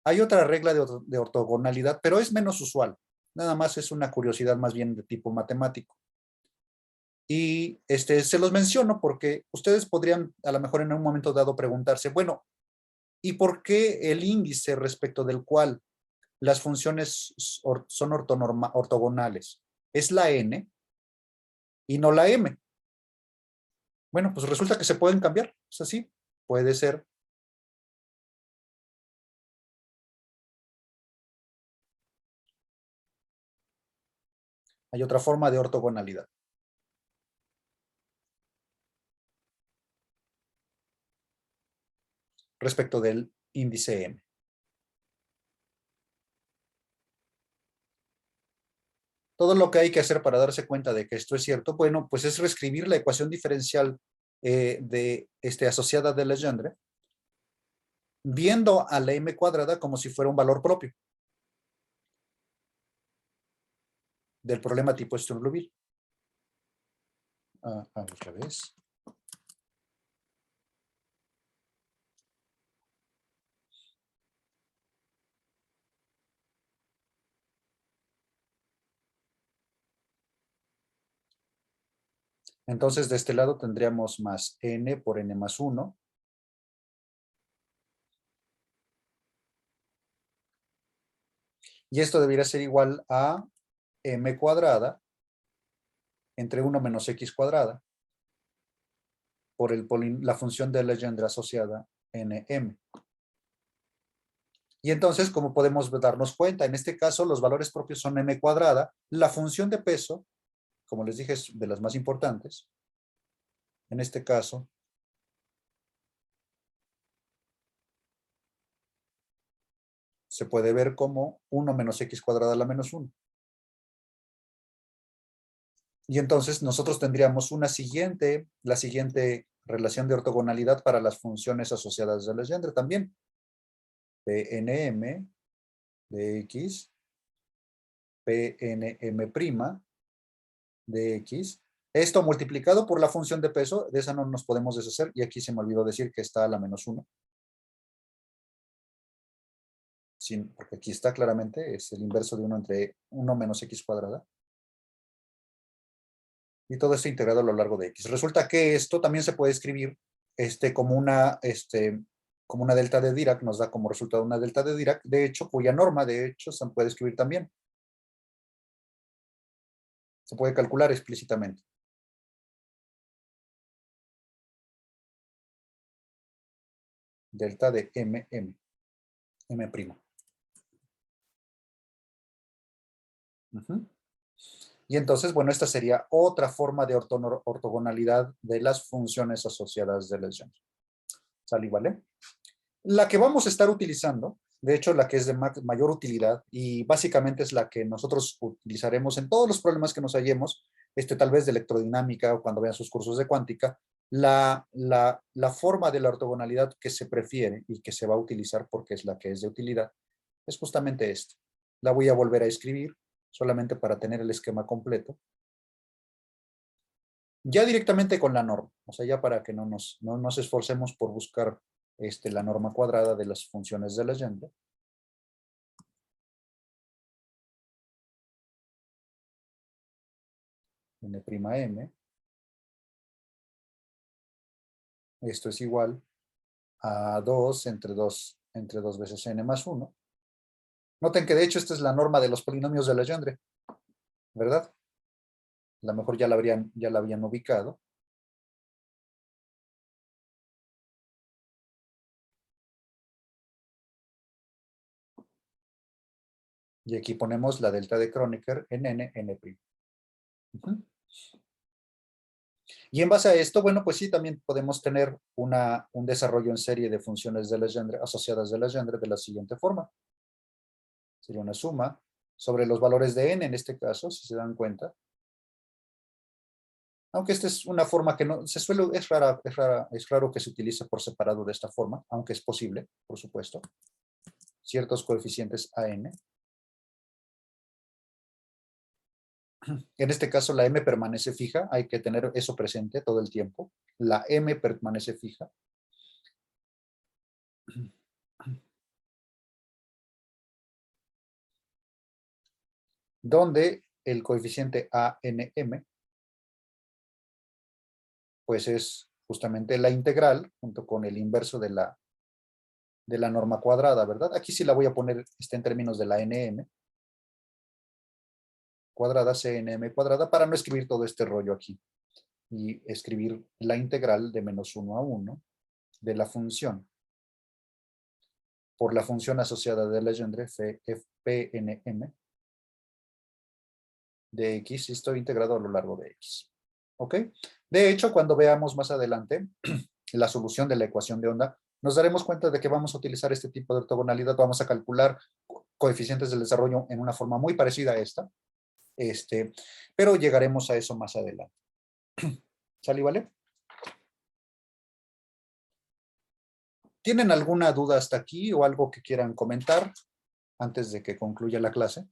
S1: Hay otra regla de ortogonalidad, pero es menos usual. Nada más es una curiosidad más bien de tipo matemático. Y se los menciono porque ustedes podrían a lo mejor en un momento dado preguntarse, bueno, ¿y por qué el índice respecto del cual las funciones son ortogonales es la n y no la m? Bueno, pues resulta que se pueden cambiar. Es así, puede ser. Hay otra forma de ortogonalidad. Respecto del índice m. Todo lo que hay que hacer para darse cuenta de que esto es cierto, bueno, pues es reescribir la ecuación diferencial asociada de Legendre, viendo a la m cuadrada como si fuera un valor propio del problema tipo Sturm-Liouville. Otra vez. Entonces, de este lado tendríamos más n por n más 1. Y esto debería ser igual a m cuadrada entre 1 menos x cuadrada por la función de Legendre asociada nm. Y entonces, como podemos darnos cuenta, en este caso los valores propios son m cuadrada. La función de peso, como les dije, es de las más importantes. En este caso, se puede ver como 1 menos x cuadrada a la menos 1. Y entonces nosotros tendríamos la siguiente relación de ortogonalidad para las funciones asociadas de Legendre también. Pnm de x, Pnm' de x. Esto multiplicado por la función de peso, de esa no nos podemos deshacer, y aquí se me olvidó decir que está a la menos 1. Porque aquí está claramente, es el inverso de 1 entre 1 menos x cuadrada. Y todo esto integrado a lo largo de x. Resulta que esto también se puede escribir como una delta de Dirac, nos da como resultado una delta de Dirac, de hecho, cuya norma, de hecho, se puede escribir también. Se puede calcular explícitamente. delta de M'. Y entonces, bueno, esta sería otra forma de ortogonalidad de las funciones asociadas de Legendre. ¿Sale, vale? La que vamos a estar utilizando, de hecho, la que es de mayor utilidad y básicamente es la que nosotros utilizaremos en todos los problemas que nos hallemos, tal vez de electrodinámica o cuando vean sus cursos de cuántica, la forma de la ortogonalidad que se prefiere y que se va a utilizar porque es la que es de utilidad, es justamente esta. La voy a volver a escribir solamente para tener el esquema completo. Ya directamente con la norma, o sea, ya para que no nos esforcemos por buscar la norma cuadrada de las funciones de Legendre. N'M. Esto es igual a 2 entre 2 veces n más 1. Noten que de hecho esta es la norma de los polinomios de Legendre, ¿verdad? A lo mejor ya la habían ubicado. Y aquí ponemos la delta de Kronecker en N'. Y en base a esto, bueno, pues sí, también podemos tener un desarrollo en serie de funciones de Legendre, asociadas de Legendre, de la siguiente forma. Sería una suma sobre los valores de n en este caso, si se dan cuenta. Aunque esta es una forma que no se suele, es raro que se utilice por separado de esta forma, aunque es posible, por supuesto. Ciertos coeficientes a n. En este caso la m permanece fija, hay que tener eso presente todo el tiempo. La m permanece fija. Donde el coeficiente ANM pues es justamente la integral junto con el inverso de la norma cuadrada, ¿verdad? Aquí sí la voy a poner en términos de la NM cuadrada, CNM cuadrada, para no escribir todo este rollo aquí y escribir la integral de menos 1 a 1 de la función por la función asociada de Legendre Pnm de x, y estoy integrado a lo largo de x. ¿Ok? De hecho, cuando veamos más adelante la solución de la ecuación de onda, nos daremos cuenta de que vamos a utilizar este tipo de ortogonalidad, vamos a calcular coeficientes del desarrollo en una forma muy parecida a esta, pero llegaremos a eso más adelante. ¿Sale, vale? ¿Tienen alguna duda hasta aquí o algo que quieran comentar antes de que concluya la clase?